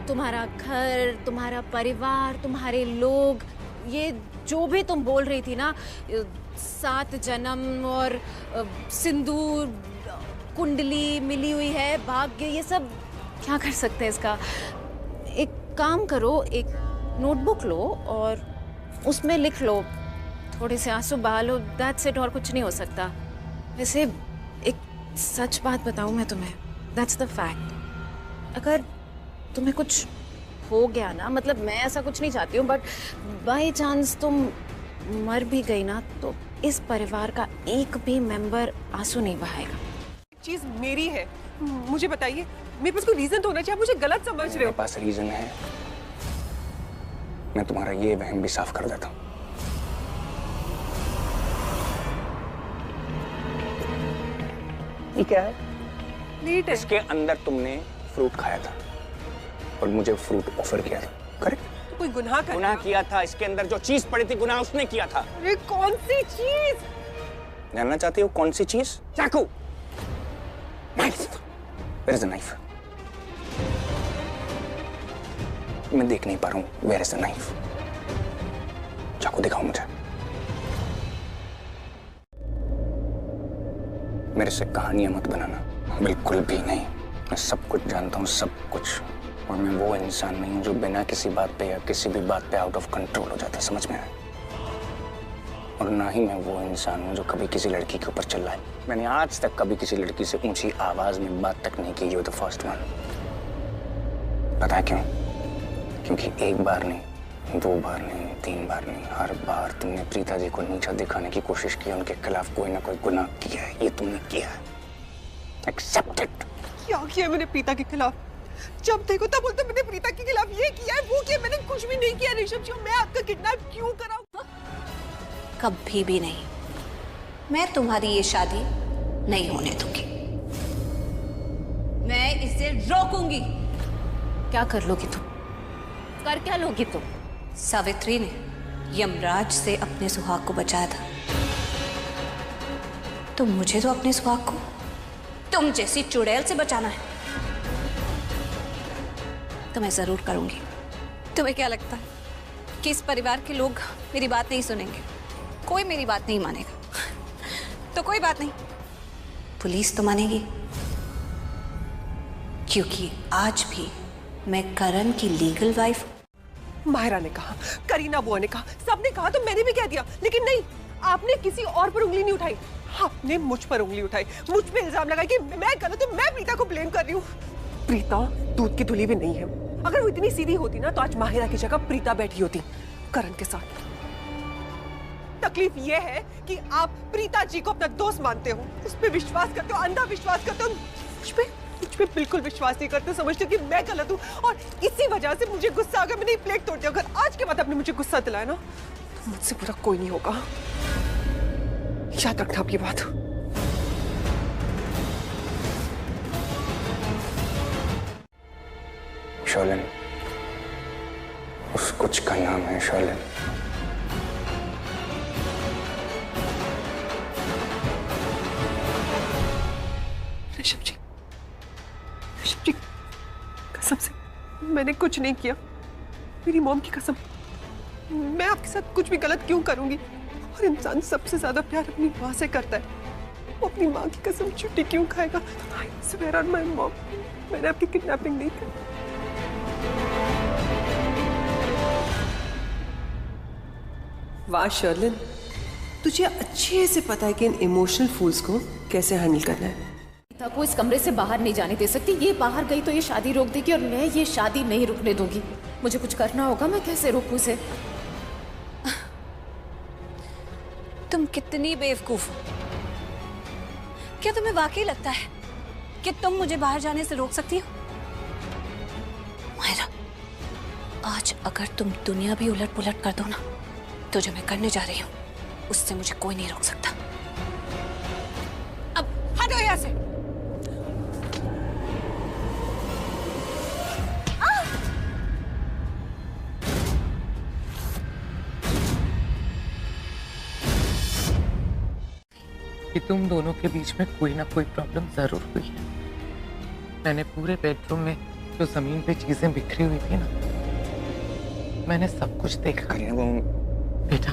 तुम्हारा घर, तुम्हारा परिवार, तुम्हारे लोग, ये जो भी तुम बोल रही थी ना, 7 जन्म और सिंदूर, कुंडली मिली हुई है, भाग्य, ये सब क्या कर सकते हैं इसका? एक काम करो, एक नोटबुक लो और उसमें लिख लो, थोड़े से आंसू बहा लो, दैट्स इट, और कुछ नहीं हो सकता। वैसे एक सच बात बताऊं मैं तुम्हें, दैट्स द फैक्ट। अगर तुम्हें कुछ हो गया ना, मतलब मैं ऐसा कुछ नहीं चाहती हूँ, बट बाय चांस तुम मर भी गई ना, तो इस परिवार का एक भी मेंबर आंसू नहीं बहाएगा। चीज मेरी है। मुझे बताइए, मेरे पास कोई रीजन तो होना चाहिए, मुझे गलत समझ रहे मेरे हो। पास रीजन है, मैं तुम्हारा ये वहम भी साफ कर देता हूँ। ये क्या है? मीट है। इसके अंदर तुमने फ्रूट खाया था और मुझे फ्रूट ऑफर किया था, करेक्ट? तो कोई गुनाह कर गुनाह किया था। इसके अंदर जो चीज पड़ी थी, गुनाह उसने किया था। अरे कौन सी चीज? जानना चाहती हो कौन सी चीज? चाकू। Knife. Where is the knife? मैं देख नहीं पा रहा हूँ। Where is the knife? चाकू दिखाओ मुझे। मेरे से कहानियां मत बनाना, बिल्कुल भी नहीं। मैं सब कुछ जानता हूँ, सब कुछ। और मैं वो इंसान नहीं हूँ जो बिना किसी बात पे या किसी भी बात पे आउट ऑफ कंट्रोल हो जाता है, समझ में आया? और ना ही मैं वो इंसान हूँ जो कभी किसी लड़की के ऊपर चिल्लाए। मैंने आज तक कभी किसी लड़की से ऊंची आवाज में बात तक नहीं की। You the first one. पता है क्यों? क्योंकि एक बार नहीं, 2 बार नहीं, 3 बार नहीं, हर बार तुमने प्रीता जी को नीचा दिखाने की कोशिश की, उनके खिलाफ कोई ना कोई गुनाह किया है। ये तुमने किया है। Accept it. क्या किया मैंने प्रीता के खिलाफ? जब देखो तब बोलते मैंने प्रीता के खिलाफ ये किया है, वो किया। मैंने कुछ भी नहीं किया ऋषभ जी। मैं आपका किडनैप क्यों कराऊं? कभी भी नहीं। मैं तुम्हारी ये शादी नहीं होने दूंगी। मैं इसे रोकूंगी। क्या कर लोगी तुम? कर क्या लोगी तुम? सावित्री ने यमराज से अपने सुहाग को बचाया था, तो मुझे तो अपने सुहाग को तुम जैसी चुड़ैल से बचाना है। तो मैं जरूर करूंगी। तुम्हें क्या लगता है कि इस परिवार के लोग मेरी बात नहीं सुनेंगे? कोई मेरी बात नहीं मानेगा। तो कोई बात नहीं, पुलिस तो मानेगी, क्योंकि आज भी मैं करण की लीगल वाइफ। माहिरा ने कहा, करीना बुआ ने कहा, सबने कहा, तो मैंने भी कह दिया। लेकिन नहीं, आपने किसी और पर उंगली नहीं उठाई, आपने मुझ पर उंगली उठाई। मुझ पे इल्जाम लगाया कि मैं गलत हूं, मैं प्रीता को ब्लेम कर रही हूँ। प्रीता दूध की धुली भी नहीं है। अगर वो इतनी सीधी होती ना, तो आज माहिरा की जगह प्रीता बैठी होती करण के साथ। तकलीफ ये है कि आप प्रीता जी को अपना दोस्त मानते हो, उस पर विश्वास करते हो, अंधा विश्वास करते हो। मुझ पे बिल्कुल विश्वास नहीं करते, समझते हो कि मैं गलत हूँ, और इसी वजह से मुझे गुस्सा आ गया। मैंने प्लेट तोड़ दिया। अगर आज के बाद आपने मुझे गुस्सा दिलाया ना, तो मुझसे बुरा कोई नहीं होगा। याद रखना आप ये बात। शर्लिन, उस कुछ का नाम है शर्लिन। ऋषभ जी, कसम से मैंने कुछ नहीं किया। मेरी मॉम की कसम, मैं आपके साथ कुछ भी गलत क्यों करूंगी? और इंसान सबसे ज्यादा प्यार अपनी माँ से करता है। वो अपनी माँ की कसम छुट्टी क्यों खाएगा? I swear on my mom, मैंने आपकी किडनैपिंग नहीं की। वाह शर्लिन, तुझे अच्छे से पता है कि इन इमोशनल फूल्स को कैसे हैंडल करना है। प्रीता को इस कमरे से बाहर नहीं जाने दे सकती। ये बाहर गई तो ये शादी रोक देगी, और मैं ये शादी नहीं रुकने दूंगी। मुझे कुछ करना होगा। मैं कैसे रोकूं उसे? तुम कितनी बेवकूफ हो। क्या तुम्हें वाकई लगता है कि तुम मुझे बाहर जाने से रोक सकती हो? मायरा, आज अगर तुम दुनिया भी उलट पुलट कर दो ना, तो जो मैं करने जा रही हूँ उससे मुझे कोई नहीं रोक सकता। अब हटो यहाँ से। कि तुम दोनों के बीच में कोई ना कोई प्रॉब्लम जरूर हुई है। मैंने पूरे बेडरूम में जो जमीन पे चीजें बिखरी हुई थी ना, मैंने सब कुछ देखा। बेटा,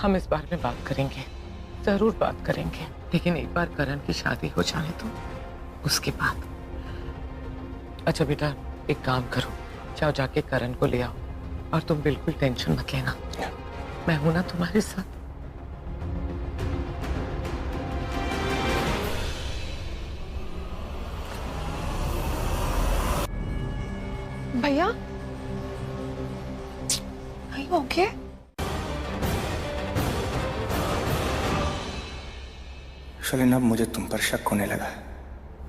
हम इस बारे में बात करेंगे, जरूर बात करेंगे, लेकिन एक बार करण की शादी हो जाने तो उसके बाद। अच्छा बेटा, एक काम करो, जाओ जाके करण को ले आओ, और तुम बिल्कुल टेंशन मत लेना, मैं हूं ना तुम्हारे साथ। भैया, नहीं हो गया? शलिन, अब मुझे तुम पर शक होने लगा है,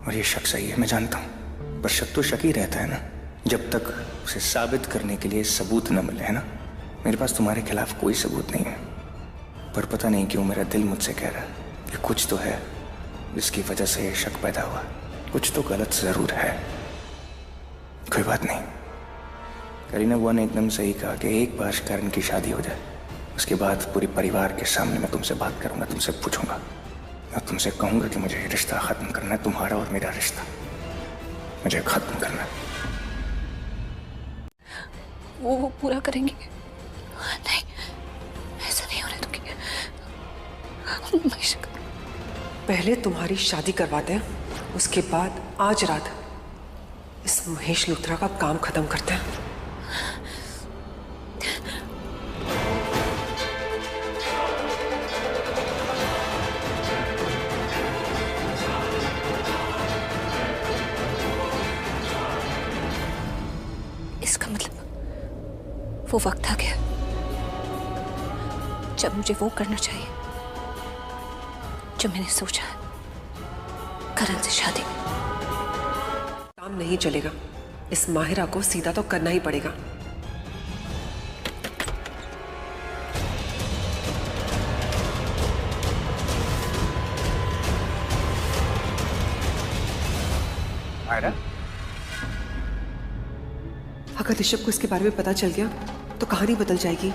और ये शक सही है, मैं जानता हूँ, पर शक तो शक ही रहता है ना, जब तक उसे साबित करने के लिए सबूत न मिले, है ना। मेरे पास तुम्हारे खिलाफ कोई सबूत नहीं है, पर पता नहीं क्यों मेरा दिल मुझसे कह रहा है कि कुछ तो है जिसकी वजह से ये शक पैदा हुआ, कुछ तो गलत जरूर है। कोई बात नहीं, करीना बुआ ने एकदम सही कहा कि एक बार करण की शादी हो जाए, उसके बाद पूरे परिवार के सामने मैं तुमसे बात करूंगा, तुमसे पूछूंगा, मैं तुमसे कहूंगा कि मुझे रिश्ता खत्म करना है, तुम्हारा और मेरा रिश्ता मुझे खत्म करना है। वो पूरा करेंगे? नहीं, ऐसा नहीं होने दूंगी। पहले तुम्हारी शादी करवाते हैं, उसके बाद आज रात इस महेश लूथरा का काम खत्म करते हैं। इसका मतलब वो वक्त आ गया जब मुझे वो करना चाहिए जो मैंने सोचा है, करण से शादी। काम नहीं चलेगा, इस माहिरा को सीधा तो करना ही पड़ेगा। माहिरा, अगर ऋषभ को इसके बारे में पता चल गया तो कहानी बदल जाएगी।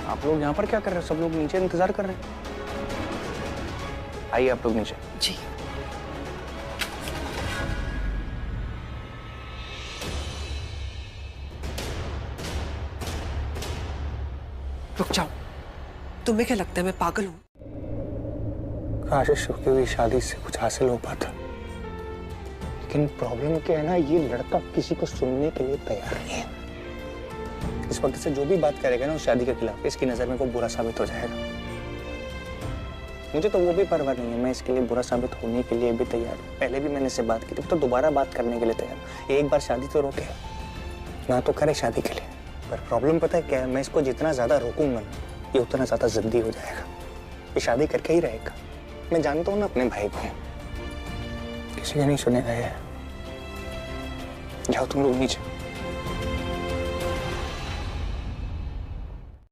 आप लोग यहाँ पर क्या कर रहे हो? सब लोग नीचे इंतजार कर रहे हैं। आइए आप लोग नीचे। जी। रुक जाओ, तुम्हें क्या लगता है मैं पागल हूं? काश ऋषभ की शादी से कुछ हासिल हो पाता, लेकिन प्रॉब्लम क्या है ना, ये लड़का किसी को सुनने के लिए तैयार नहीं है। इस वक्त से जो भी बात करेगा ना उस शादी के खिलाफ, इसकी नजर में वो बुरा साबित हो जाएगा। मुझे तो वो भी परवाह नहीं है, मैं इसके लिए बुरा साबित होने के लिए भी तैयार हूँ। पहले भी मैंने इससे बात की थी, तो दोबारा बात करने के लिए तैयार हूँ। एक बार शादी तो रोके ना, तो करे शादी के लिए। पर प्रॉब्लम पता है क्या है, मैं इसको जितना ज्यादा रोकूंगा ना, ये उतना ज्यादा जिद्दी हो जाएगा। ये शादी करके ही रहेगा। मैं जानता हूँ ना अपने भाई को, किसी का नहीं सुनेगा ये। जाओ तुम लोग नीचे।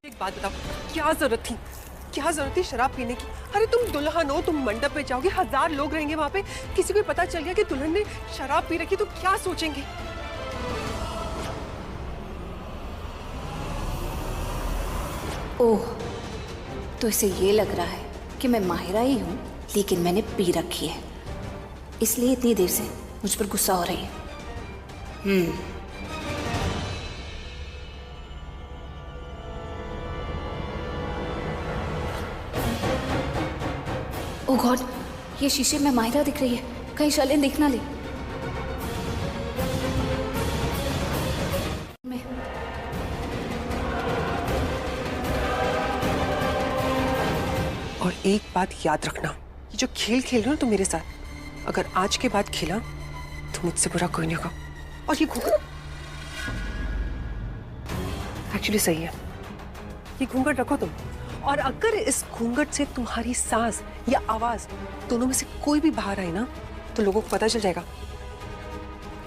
एक बात बताओ, क्या जरूरत थी शराब पीने की? अरे तुम दुल्हन हो, तुम मंडप पे जाओगे, 1000 लोग रहेंगे वहां पे, किसी को पता चल गया कि दुल्हन ने शराब पी रखी तो क्या सोचेंगे? ओह, तो इसे ये लग रहा है कि मैं माहिरा ही हूँ, लेकिन मैंने पी रखी है, इसलिए इतनी देर से मुझ पर गुस्सा हो रही है। ओह गॉड, ये शीशे में माहिरा दिख रही है, कहीं शलिन दिख ना ले। और एक बात याद रखना, ये जो खेल खेल रहे हो तुम मेरे साथ, अगर आज के बाद खेला तो मुझसे बुरा कोई नहीं होगा। और ये घूंघट एक्चुअली सही है, ये घूंघट रखो तुम, और अगर इस घूंघट से तुम्हारी सांस या आवाज दोनों में से कोई भी बाहर आई ना, तो लोगों को पता चल जाएगा।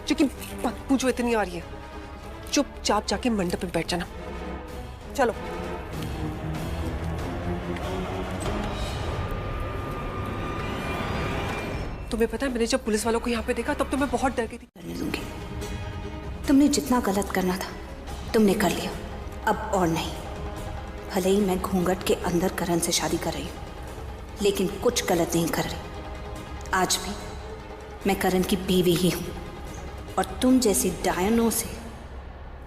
क्योंकि बदबू जो इतनी आ रही है, चुपचाप जाके मंडप पे बैठ जाना। चलो। तुम्हें पता है, मैंने जब पुलिस वालों को यहाँ पे देखा तब तो मैं बहुत डर गई थी। करने दूंगी, तुमने जितना गलत करना था तुमने कर लिया, अब और नहीं। भले ही मैं घूंघट के अंदर करण से शादी कर रही हूँ, लेकिन कुछ गलत नहीं कर रही। आज भी मैं करण की बीवी ही हूँ, और तुम जैसी डायनों से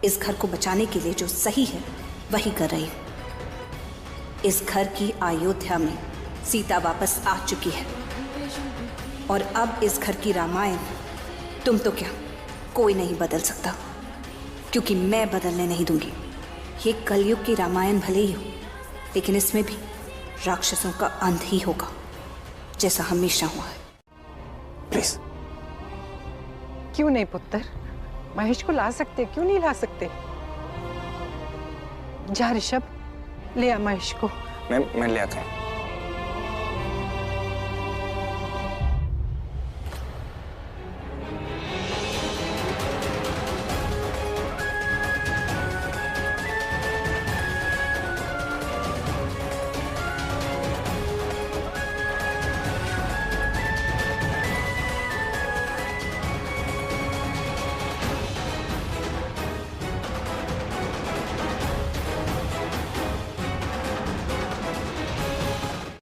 इस घर को बचाने के लिए जो सही है वही कर रही हूँ। इस घर की अयोध्या में सीता वापस आ चुकी है, और अब इस घर की रामायण तुम तो क्या कोई नहीं बदल सकता, क्योंकि मैं बदलने नहीं दूंगी। ये कलयुग की रामायण भले ही हो, लेकिन इसमें भी राक्षसों का अंत ही होगा, जैसा हमेशा हुआ है। प्लीज। क्यों नहीं पुत्र, महेश को ला सकते, क्यों नहीं ला सकते? जा ऋषभ, ले आ महेश को, मैं ले आता हूँ।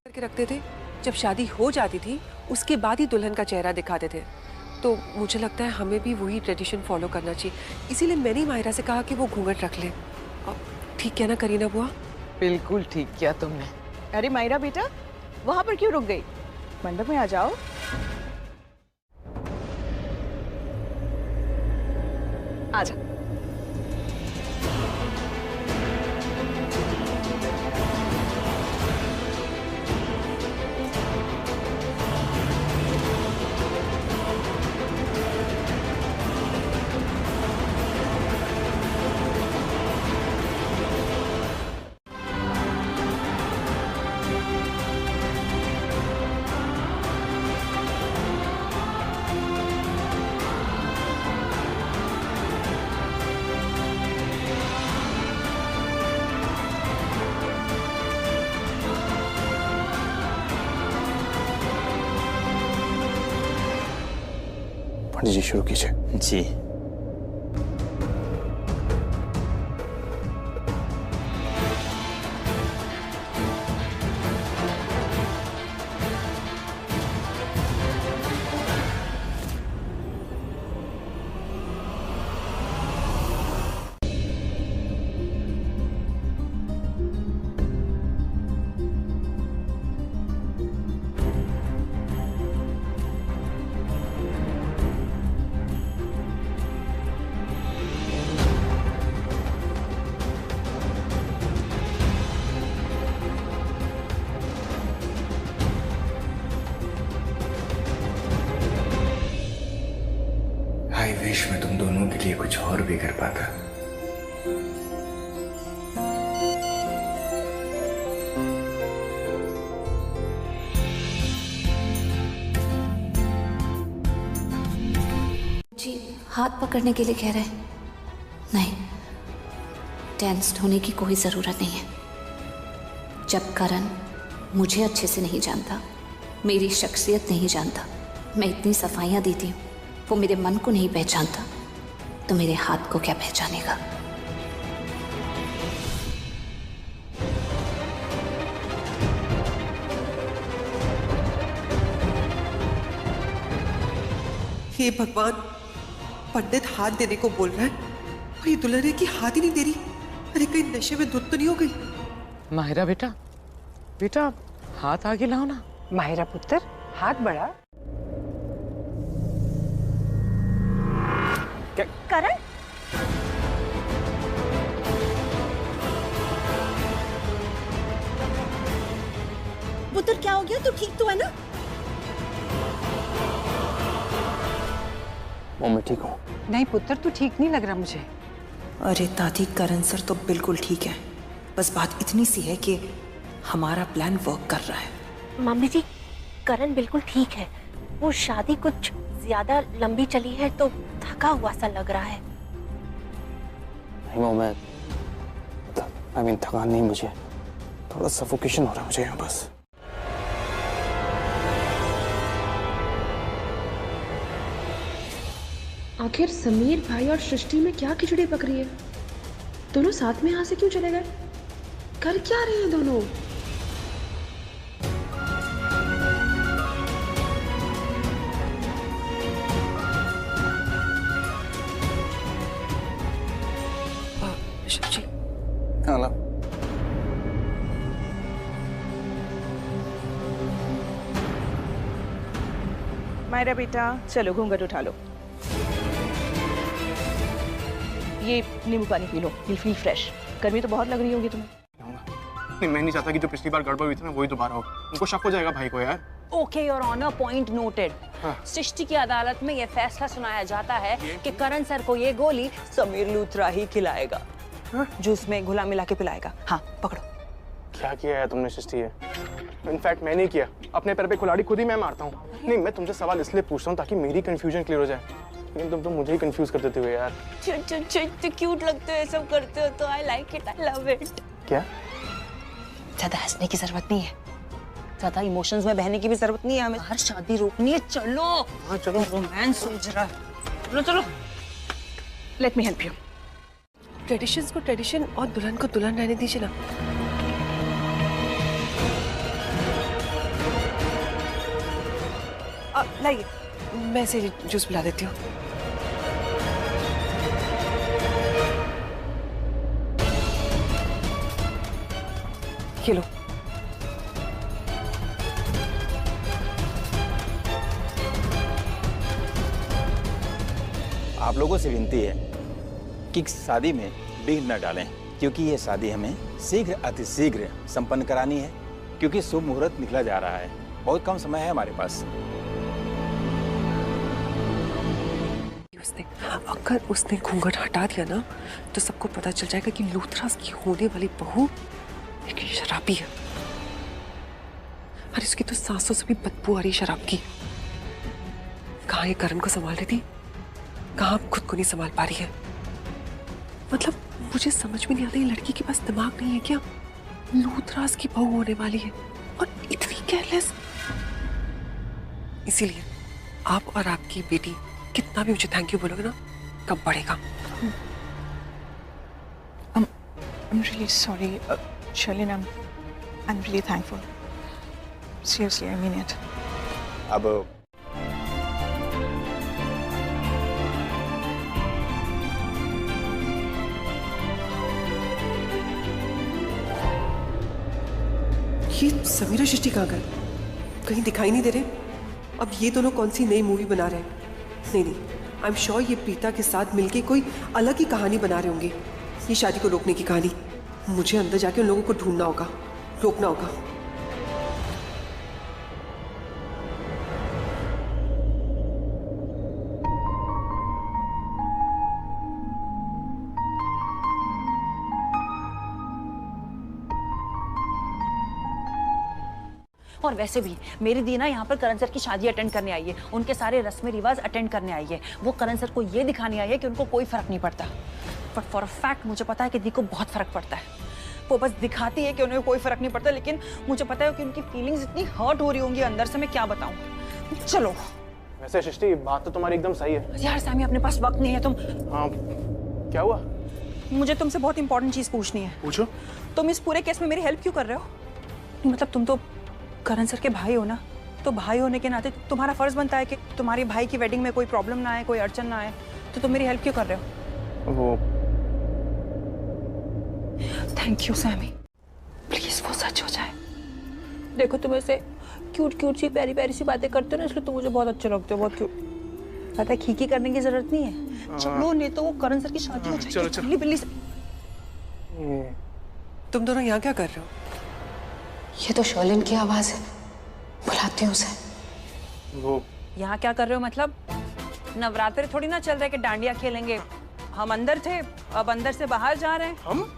करके रखते थे, जब शादी हो जाती थी उसके बाद ही दुल्हन का चेहरा दिखाते थे। तो मुझे लगता है हमें भी वही ट्रेडिशन फॉलो करना चाहिए, इसीलिए मैंने ही माहिरा से कहा कि वो घूंघट रख ले। ठीक क्या ना करीना बुआ? बिल्कुल ठीक किया तुमने। अरे माहिरा बेटा, वहां पर क्यों रुक गई? मंडप में आ जाओ। आजा। पंडित जी शुरू कीजिए। जी। आई विश मैं तुम दोनों के लिए कुछ और भी कर पाता। जी हाथ पकड़ने के लिए कह रहे हैं? नहीं, टेंस्ड होने की कोई ज़रूरत नहीं है। जब करण मुझे अच्छे से नहीं जानता, मेरी शख्सियत नहीं जानता, मैं इतनी सफाइयाँ देती हूँ, वो मेरे मन को नहीं पहचानता, तो मेरे हाथ को क्या पहचानेगा? हे भगवान, पंडित हाथ देने को बोल रहा है और ये दुल्हन है कि हाथ ही नहीं दे रही। अरे कहीं नशे में धुत तो नहीं हो गई? माहिरा बेटा, बेटा हाथ आगे लाओ ना। माहिरा पुत्र, हाथ बढ़ा। करण, पुत्र क्या हो गया? तू ठीक तो है ना? मैं ठीक हूँ। नहीं पुत्र, तू ठीक नहीं लग रहा मुझे। अरे दादी, करण सर तो बिल्कुल ठीक है। बस बात इतनी सी है कि हमारा प्लान वर्क कर रहा है। मम्मी जी, करण बिल्कुल ठीक है। वो शादी कुछ ज्यादा लंबी चली है तो थका हुआ सा लग रहा है। नहीं मैं थकान नहीं, मुझे थोड़ा सफोकेशन हो रहा है मुझे यहाँ बस। आखिर समीर भाई और सृष्टि में क्या खिचड़ी पक रही है? दोनों साथ में यहाँ से क्यों चले गए? कर क्या रहे हैं दोनों? हेलो। मायरा बेटा, चलो घूंघट उठा लो। ये नींबू पानी P low, you feel fresh. गर्मी तो बहुत लग रही होगी तुम्हें। नहीं, मैं नहीं चाहता कि जो पिछली बार गड़बड़ हुई थी ना वही दोबारा हो। उनको शक हो जाएगा भाई को यार। Okay your honour, point noted. Srishti की अदालत में यह फैसला सुनाया जाता है कि करण सर को ये गोली समीर लूथरा ही खिलाएगा, जूस में घुला मिला के पिलाएगा। हाँ पकड़ो। क्या किया है तुमने सृष्टि? है इनफैक्ट मैंने ही किया। अपने पैर पे कुल्हाड़ी खुद ही मैं मारता हूँ। नहीं, मैं तुमसे सवाल इसलिए पूछता हूँ ताकि मेरी कंफ्यूजन क्लियर हो जाए, लेकिन तुम तो मुझे ही कंफ्यूज कर देते हो यार। तो क्यूट लगते हो, सब करते हो तो I like it, I love it. क्या? ज्यादा हंसने की जरूरत नहीं है, ज्यादा इमोशंस में बहने की भी जरूरत नहीं है, हमें हर शादी रोकनी है। चलो हाँ चलो, रोमांस सूझ रहा है। चलो चलो, let me help you. Traditions को ट्रेडिशन और दुल्हन को दुल्हन रहने दीजिए ना। लाइए, मैं इसे जूस पिला देती हूँ। ये लो। आप लोगों से विनती है कि शादी में विघ्न न डालें, क्योंकि ये शादी हमें शीघ्र अतिशीघ्र संपन्न करानी है, क्योंकि शुभ मुहूर्त निकला जा रहा है। बहुत कम समय है हमारे पास। अगर उसने घूंघट हटा दिया ना तो सबको पता चल जाएगा कि लूथरास की होने वाली बहू एक शराबी है, और इसकी तो सांसों से भी बदबू आ रही शराब की। कहाँ ये करण को संभाल रही थी, कहाँ खुद को नहीं संभाल पा रही है। मतलब मुझे समझ में नहीं आता, ये लड़की के पास दिमाग नहीं है क्या? लूथरास की बहू होने वाली है और इतनी केयरलेस। इसीलिए आप और आपकी बेटी कितना भी मुझे थैंक यू बोलोगे ना, कम पड़ेगा। I'm really sorry, Shalin. I'm really thankful. Seriously, I mean it. अब ये समीरा सृष्टि कहाँ गए? कहीं दिखाई नहीं दे रहे। अब ये दोनों कौन सी नई मूवी बना रहे हैं? नहीं, आई एम श्योर ये प्रीता के साथ मिलके कोई अलग ही कहानी बना रहे होंगे। ये शादी को रोकने की कहानी। मुझे अंदर जाके उन लोगों को ढूंढना होगा, रोकना होगा। और वैसे भी मेरी दी ना यहाँ पर करण सर की शादी अटेंड करने आई है, उनके सारे रस्में रिवाज अटेंड करने आई है। वो करण सर को ये दिखाने आई है कि उनको कोई फर्क नहीं पड़ता, बट फॉर अ फैक्ट मुझे पता है कि दी को बहुत फर्क पड़ता है। वो बस दिखाती है कि उन्हें कोई फर्क नहीं पड़ता, लेकिन मुझे पता है कि उनकी फीलिंग्स इतनी हर्ट हो रही होंगी अंदर से, मैं क्या बताऊं। चलो। वैसे सृष्टि बात तो तुम्हारी एकदम सही है यार सैमी, अपने पास वक्त नहीं है। तुम हाँ, क्या हुआ? मुझे तुमसे बहुत इंपॉर्टेंट चीज पूछनी है। पूछो। तुम इस पूरे केस में मेरी हेल्प क्यों कर रहे हो? मतलब तुम तो करण सर के भाई हो ना, तो भाई होने के नाते तुम्हारा फर्ज बनता है कि तुम्हारे भाई की वेडिंग में कोई प्रॉब्लम ना आए, कोई अड़चन ना आए। तो तुम मेरी हेल्प क्यों कर रहे हो? वो थैंक यू सैमी, प्लीज वो सच हो जाए। देखो तुम ऐसे क्यूट क्यूट सी प्यारी प्यारी सी बातें करते हो ना, इसलिए तुम मुझे बहुत अच्छे लगते हो, बहुत क्यूट। पता है खीखी करने की जरूरत नहीं है। चलो, नहीं तो वो करण सर की शादी हो जाएगी। चलो बिल्ली से। तुम दोनों यहाँ क्या कर रहे हो? ये तो शर्लिन की आवाज है, बुलाती हूँ उसे। वो यहाँ क्या कर रहे हो? मतलब नवरात्रि थोड़ी ना चल रहे कि डांडिया खेलेंगे। हम अंदर थे, अब अंदर से बाहर जा रहे हैं। हम?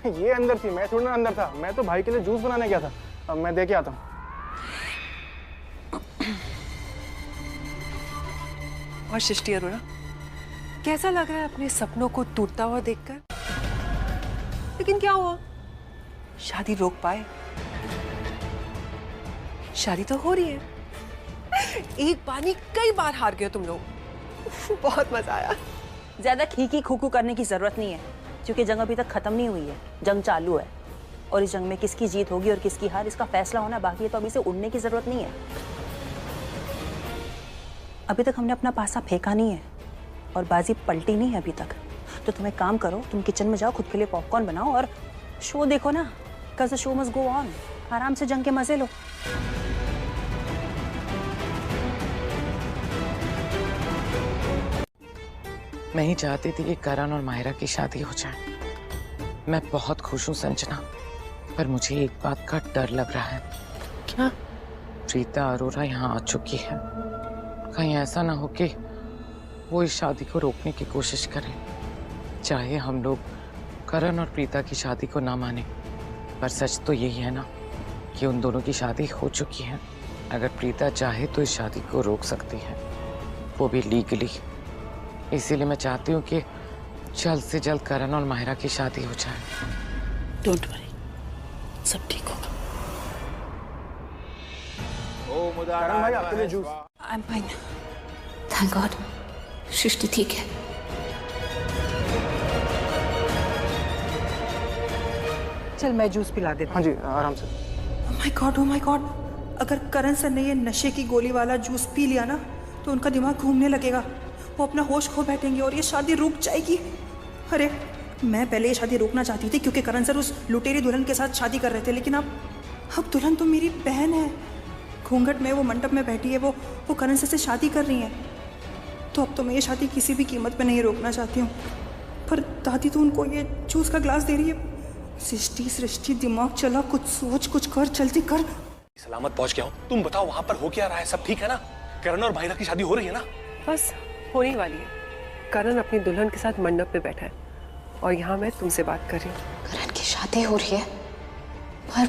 ये अंदर थी, मैं थोड़ी ना अंदर था। मैं तो भाई के लिए जूस बनाने गया था। अब मैं दे के आता हूँ। और सृष्टि अरोड़ा, कैसा लग रहा है अपने सपनों को टूटता हुआ देखकर? लेकिन क्या हुआ, शादी रोक पाए? शादी तो हो रही है। एक बार नहीं कई बार हार गए तुम लोग। बहुत मजा आया। ज्यादा खीखी खूखू करने की जरूरत नहीं है, क्योंकि जंग अभी तक खत्म नहीं हुई है, जंग चालू है। और इस जंग में किसकी जीत होगी और किसकी हार, इसका फैसला होना बाकी है। तो अभी से उड़ने की जरूरत नहीं है। अभी तक हमने अपना पासा फेंका नहीं है और बाजी पलटी नहीं है अभी तक। तो तुम एक काम करो, तुम किचन में जाओ, खुद के लिए पॉपकॉर्न बनाओ और शो देखो ना, because the show must go on. आराम से जंग के मजे लो। मैं ही चाहती थी कि करण और मायरा की शादी हो जाए। मैं बहुत खुश हूँ संजना, पर मुझे एक बात का डर लग रहा है। क्या? प्रीता अरोरा यहाँ आ चुकी है। कहीं ऐसा ना हो कि वो इस शादी को रोकने की कोशिश करे। चाहे हम लोग करण और प्रीता की शादी को ना माने, पर सच तो यही है ना कि उन दोनों की शादी हो चुकी है। अगर प्रीता चाहे तो इस शादी को रोक सकती है, वो भी लीगली। इसीलिए मैं चाहती हूँ कि जल्द से जल्द करण और माहिरा की शादी हो जाए। डोंट वरी, सब ठीक होगा। करण भाई आपके लिए juice. I am fine, thank God. Srishti ठीक है। चल मैं जूस पिला देती हूँ। हाँ जी, आराम से। ओह माय गॉड, अगर करण सर ने ये नशे की गोली वाला जूस पी लिया ना तो उनका दिमाग घूमने लगेगा, वो अपना होश खो बैठेंगे और ये शादी रुक जाएगी। अरे मैं पहले ये शादी रोकना चाहती थी क्योंकि करण सर उस लुटेरी दुल्हन के साथ शादी कर रहे थे, लेकिन अब दुल्हन तो मेरी बहन है, घूंघट में वो मंडप में बैठी है, वो करण सर से शादी कर रही है। तो अब तो मैं ये शादी किसी भी कीमत पे नहीं रोकना चाहती हूँ। पर दादी तो उनको ये जूस का ग्लास दे रही है। सृष्टि दिमाग चला, कुछ सोच, कुछ कर, जल्दी कर। सलामत पहुंच गया हूँ। तुम बताओ वहां पर हो क्या रहा है? सब ठीक है ना? करण और माहिरा की शादी हो रही है ना? बस होने वाली है। करण अपनी दुल्हन के साथ मंडप पे बैठा है और यहाँ मैं तुमसे बात कर रही हूँ। करण की शादी हो रही है, पर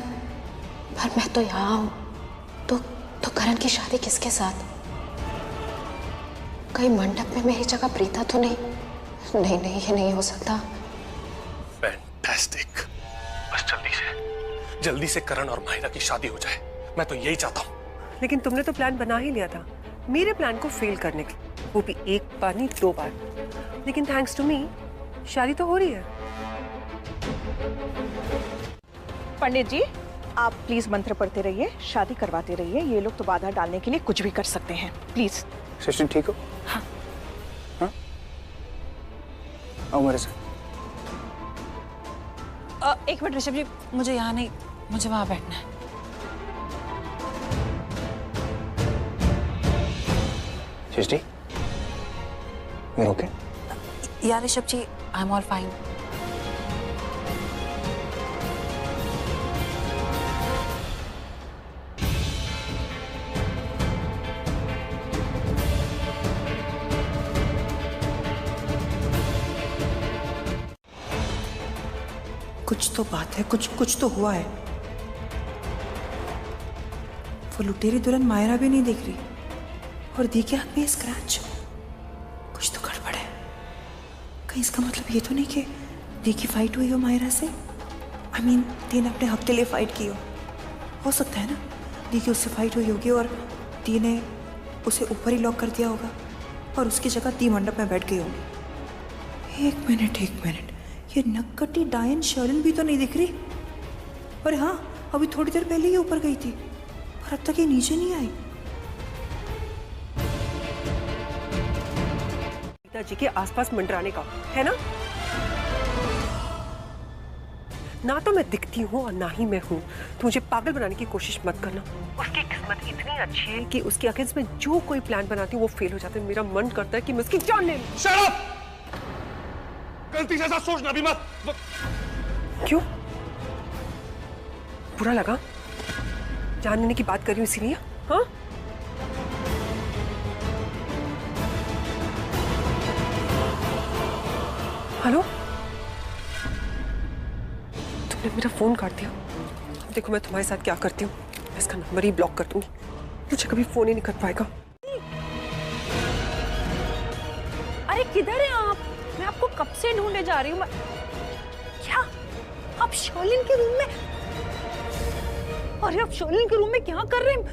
मैं तो यहाँ हूँ। तो करण की शादी किसके साथ? कहीं मंडप में मेरी जगह प्रीता तो नहीं? नहीं, ये नहीं हो सकता। फैंटास्टिक। बस जल्दी से करण और माहिरा की शादी हो जाए, मैं तो यही चाहता हूँ। लेकिन तुमने तो प्लान बना ही लिया था मेरे प्लान को फेल करने के, वो भी एक बार नहीं 2 बार। लेकिन थैंक्स टू मी शादी तो हो रही है। पंडित जी आप प्लीज मंत्र पढ़ते रहिए, शादी करवाते रहिए। ये लोग तो बाधा डालने के लिए कुछ भी कर सकते हैं, प्लीज। सृष्टि ठीक हो? हाँ। आओ मेरे साथ। 1 मिनट ऋषभ जी, मुझे यहाँ नहीं, मुझे वहां बैठना है। सृष्टि, you're okay? यार ऋषभ जी, आई एम ऑल फाइन। कुछ तो बात है, कुछ तो हुआ है। वो लुटेरी दुल्हन मायरा भी नहीं दिख रही और दी के हाथ में स्क्रैच। कुछ तो गड़बड़ है। कहीं इसका मतलब ये तो नहीं कि दी की फाइट हुई हो मायरा से? I mean, दी ने अपने हक के लिए फाइट की हो सकता है ना? दी की उससे फाइट हुई होगी और दी ने उसे ऊपर ही लॉक कर दिया होगा और उसकी जगह दी मंडप में बैठ गई होगी। एक मिनट, ये नक्कटी डायन शर्लिन भी तो नहीं दिख रही। अरे हाँ, अभी थोड़ी देर पहले ही ऊपर गई थी और अब तक ये नीचे नहीं आई। पिताजी के आसपास मंडराने का है ना तो मैं दिखती हूँ और ना ही मैं हूँ। तो मुझे पागल बनाने की कोशिश मत करना। उसकी किस्मत इतनी अच्छी है कि उसके अगेंस्ट में जो कोई प्लान बनाती हूँ वो फेल हो जाता है। मेरा मन करता है कि मैं उसकी जान ले लूं। Shut up! गलती से ऐसा सोचना भी मत। क्यों? बुरा लगा? जान लेने की बात कर रही हूँ इसीलिए? हाँ? हेलो? तुमने मेरा फोन काट दिया। देखो मैं तुम्हारे साथ क्या करती हूँ, मैं इसका नंबर ही ब्लॉक कर दूंगी। मुझे कभी फोन ही नहीं कर पाएगा। अरे किधर हैं आप? मैं आपको कब से ढूंढने जा रही हूँ। क्या आप शर्लिन के रूम में? अरे आप शर्लिन के रूम में क्या कर रहे हैं?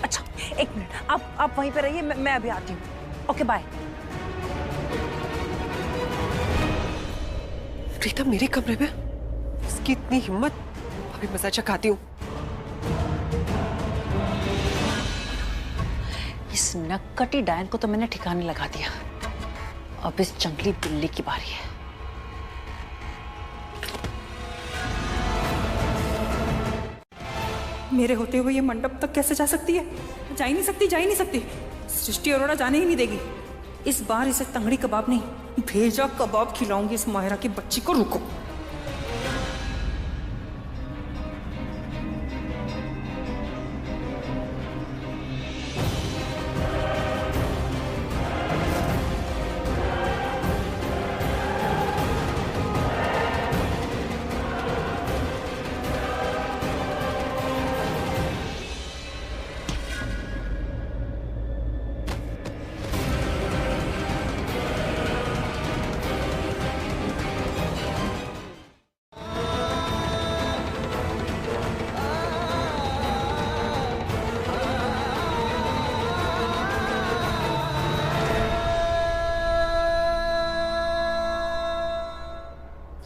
अच्छा 1 मिनट, आप वहीं पे रहिए, मैं अभी आती हूँ। Okay bye. प्रीता मेरे कमरे में? इसकी इतनी हिम्मत! अभी मजा चखाती हूँ। इस नक्कटी डायन को तो मैंने ठिकाने लगा दिया। अब इस जंगली बिल्ली की बारी है। मेरे होते हुए ये मंडप तक कैसे जा सकती है? जा ही नहीं सकती। सृष्टि अरोड़ा जाने ही नहीं देगी। इस बार इसे तंगड़ी कबाब नहीं, भेजा कबाब खिलाऊंगी इस माहिरा की बच्ची को। रुको।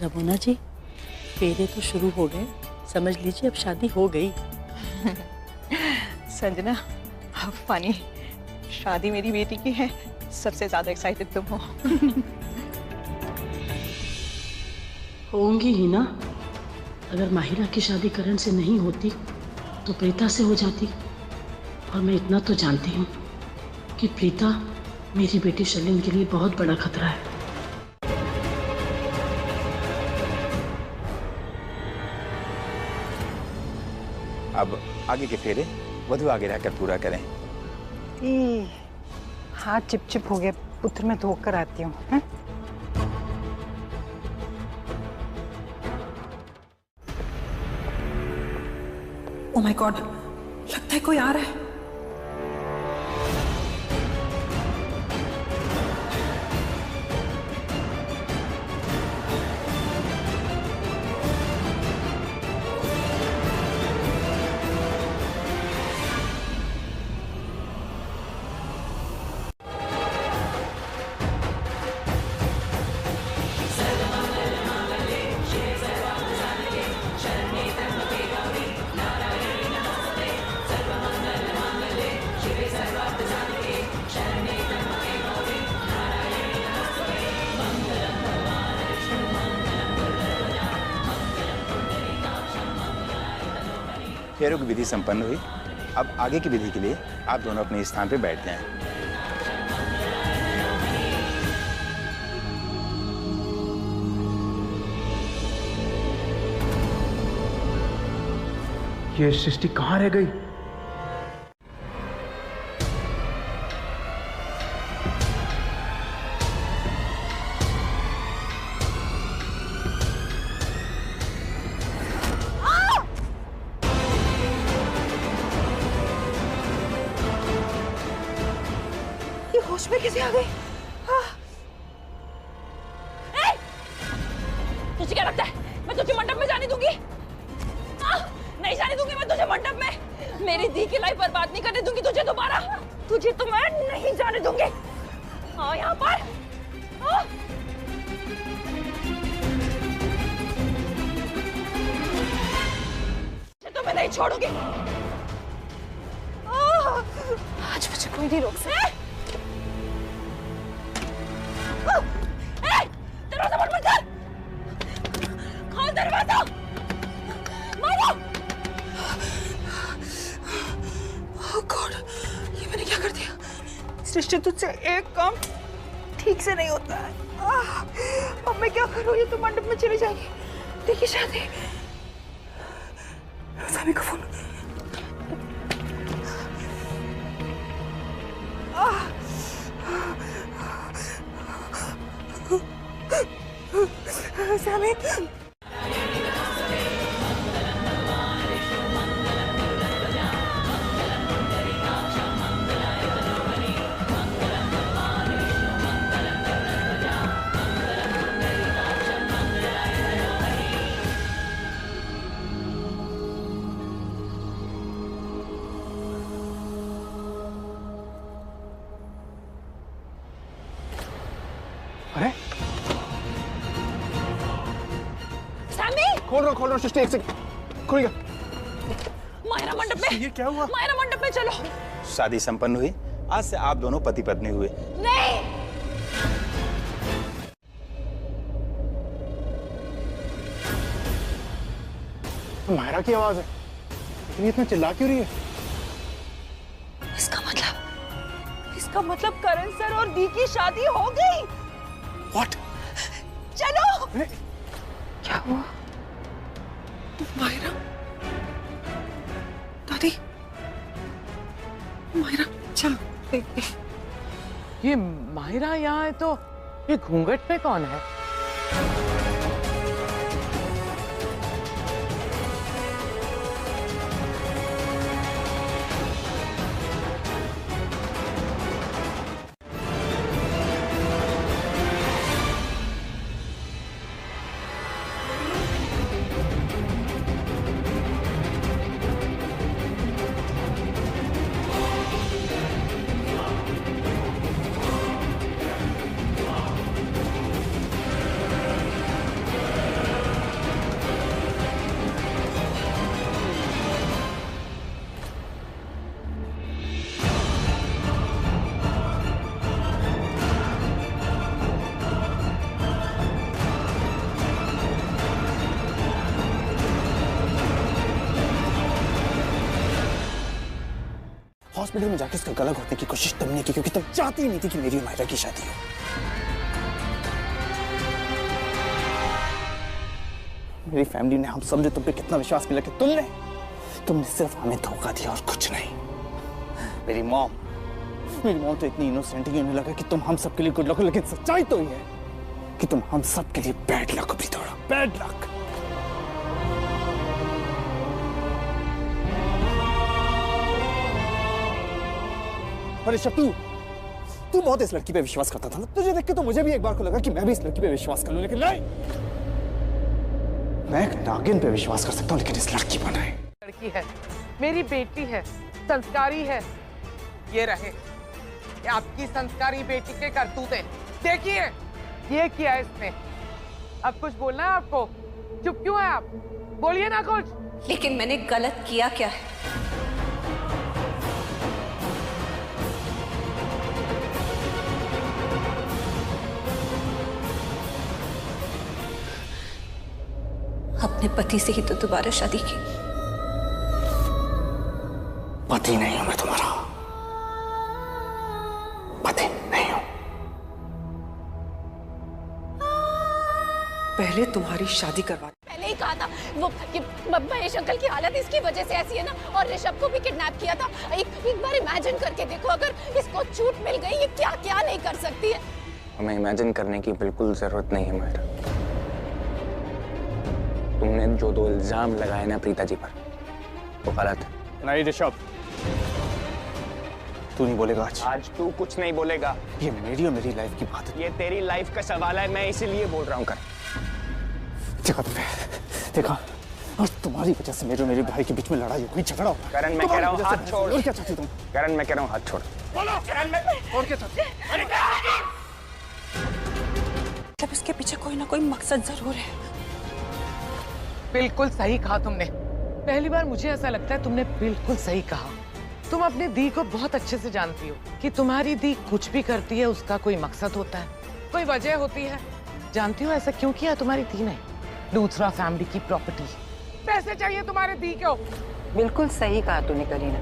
रमोना जी, फेरे तो शुरू हो गए, समझ लीजिए अब शादी हो गई। संजना, फनी, शादी मेरी बेटी की है, सबसे ज्यादा एक्साइटेड तुम हो। होंगी ही ना। अगर माहिरा की शादी करण से नहीं होती तो प्रीता से हो जाती। और मैं इतना तो जानती हूँ कि प्रीता मेरी बेटी शर्लिन के लिए बहुत बड़ा खतरा है। अब आगे के फेरे वधु आगे रहकर पूरा करें। हाथ चिपचिप हो गया, पुत्र में धोकर आती हूँ। ओह माय गॉड, लगता है कोई आ रहा है। फेरों की विधि संपन्न हुई। अब आगे की विधि के लिए आप दोनों अपने स्थान पर बैठ जाएं। ये सृष्टि कहाँ रह गई? होश में कैसे आ गई? तुझे क्या लगता है मैं तुझे मंडप में जाने दूंगी? नहीं जाने दूंगी मैं तुझे मंडप में। मेरी दी की लाइफ बर्बाद नहीं करने दूंगी तुझे दोबारा। तुझे तो मैं नहीं जाने दूंगी। आओ यहाँ पर। तो मैं नहीं छोड़ूंगी। आज मुझे कोई नहीं रोक सकता। दरवाजा बंद कर। खोल दरवाजा। मारो। ओह गॉड, ये मैंने क्या कर दिया? सृष्टि, तुझसे एक काम ठीक से नहीं होता है। अब मैं क्या करूँ? ये तो मंडप में चली जाएगी। देखिए शादी। सामी को फोन। सामी। अरे खोल रहा सृष्टि, एक सेकंड। खुल गया। मायरा मंडप में। ये क्या हुआ? मायरा मंडप में चलो। शादी संपन्न हुई। आज से आप दोनों पति पत्नी हुए। नहीं। मायरा की आवाज है, लेकिन इतना चिल्ला क्यों रही है? इसका मतलब करण सर और दी की शादी हो गई। What? चलो। क्या हुआ? मायरा, दादी, मायरा, चलो। ये माहिरा यहाँ है तो ये घूंघट पे कौन है? हॉस्पिटल में जाके इसका गला घोटने की कोशिश तुमने की क्योंकि तुम चाहती नहीं थी कि मेरी मायरा की शादी हो। मेरी फैमिली ने, हम सब ने तुम पे कितना विश्वास किया कि तुमने सिर्फ हमें धोखा दिया और कुछ नहीं। मेरी मॉम तो इतनी इनोसेंट ही, उन्हें लगा कि तुम हम सब के लिए गुड लक हो, लेकिन सच्चाई तो ये है कि तुम हम सब के लिए बैड लक हो प्रीतोड़ा, बैड लक। और ऋषभ, तू बहुत इस लड़की पे विश्वास करता था ना। तुझे देख के तो मुझे भी एक बार को लगा कि मैं भी इस लड़की पे विश्वास कर लूं, लेकिन नहीं, मैं एक नागिन पे विश्वास कर सकता हूं, लेकिन इस लड़की पर नहीं। लड़की है, मेरी बेटी है, संस्कारी है। ये रहे ये आपकी संस्कारी बेटी के करतूते। देखिए ये किया है इसने। अब कुछ बोलना है आपको? चुप क्यों है आप? बोलिए ना कुछ। लेकिन मैंने गलत किया क्या है? अपने पति से ही तो दोबारा शादी की। पति नहीं हूं मैं तुम्हारा, पति नहीं हूं। पहले तुम्हारी शादी करवा। पहले ही कहा था वो कि महेश अंकल की हालत इसकी वजह से ऐसी है ना, और ऋषभ को भी किडनैप किया था। एक बार इमेजिन करके देखो, अगर इसको छूट मिल गई, ये क्या क्या नहीं कर सकती है। हमें इमेजिन करने की बिल्कुल जरूरत नहीं है मायरा। तुमने जो 2 इल्जाम लगाए ना प्रीता जी पर, वो गलत है। नहीं ऋषभ, तू नहीं बोलेगा आज। आज तू कुछ नहीं बोलेगा। ये मेरी और मेरी लाइफ की बात है। ये तेरी लाइफ का सवाल है, मैं इसीलिए बोल रहा हूँ। कर देखा तुमने, देखा आज तुम्हारी वजह से मेरे और मेरे भाई के बीच में लड़ाई हो गई, झगड़ा हो गया। करण मैं कह रहा हूँ हाथ छोड़। और क्या चाहती तुम? करण मैं कह रहा हूँ हाथ छोड़। करण मैं और क्या चाहती? जब इसके पीछे कोई ना कोई मकसद जरूर है। बिल्कुल सही कहा तुमने। पहली बार मुझे ऐसा लगता है तुमने बिल्कुल सही कहा। तुम अपनी दी को बहुत अच्छे से जानती हो कि तुम्हारी दी कुछ भी करती है उसका कोई मकसद होता है, कोई वजह होती है। जानती हो ऐसा क्यों किया तुम्हारी दी ने? दूसरा फैमिली की प्रॉपर्टी, पैसे चाहिए तुम्हारे दी को। बिल्कुल सही कहा तूने करीना,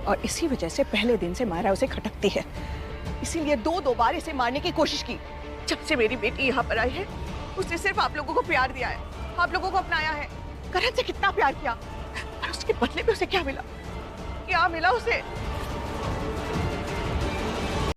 और इसी वजह से पहले दिन से मायरा उसे खटकती है। इसीलिए दो बार इसे मारने की कोशिश की। जब से मेरी बेटी यहाँ पर आई है, उसने सिर्फ आप लोगों को प्यार दिया है, आप लोगों को अपनाया है। करण से कितना प्यार किया, और उसके बदले में उसे क्या मिला? क्या मिला उसे?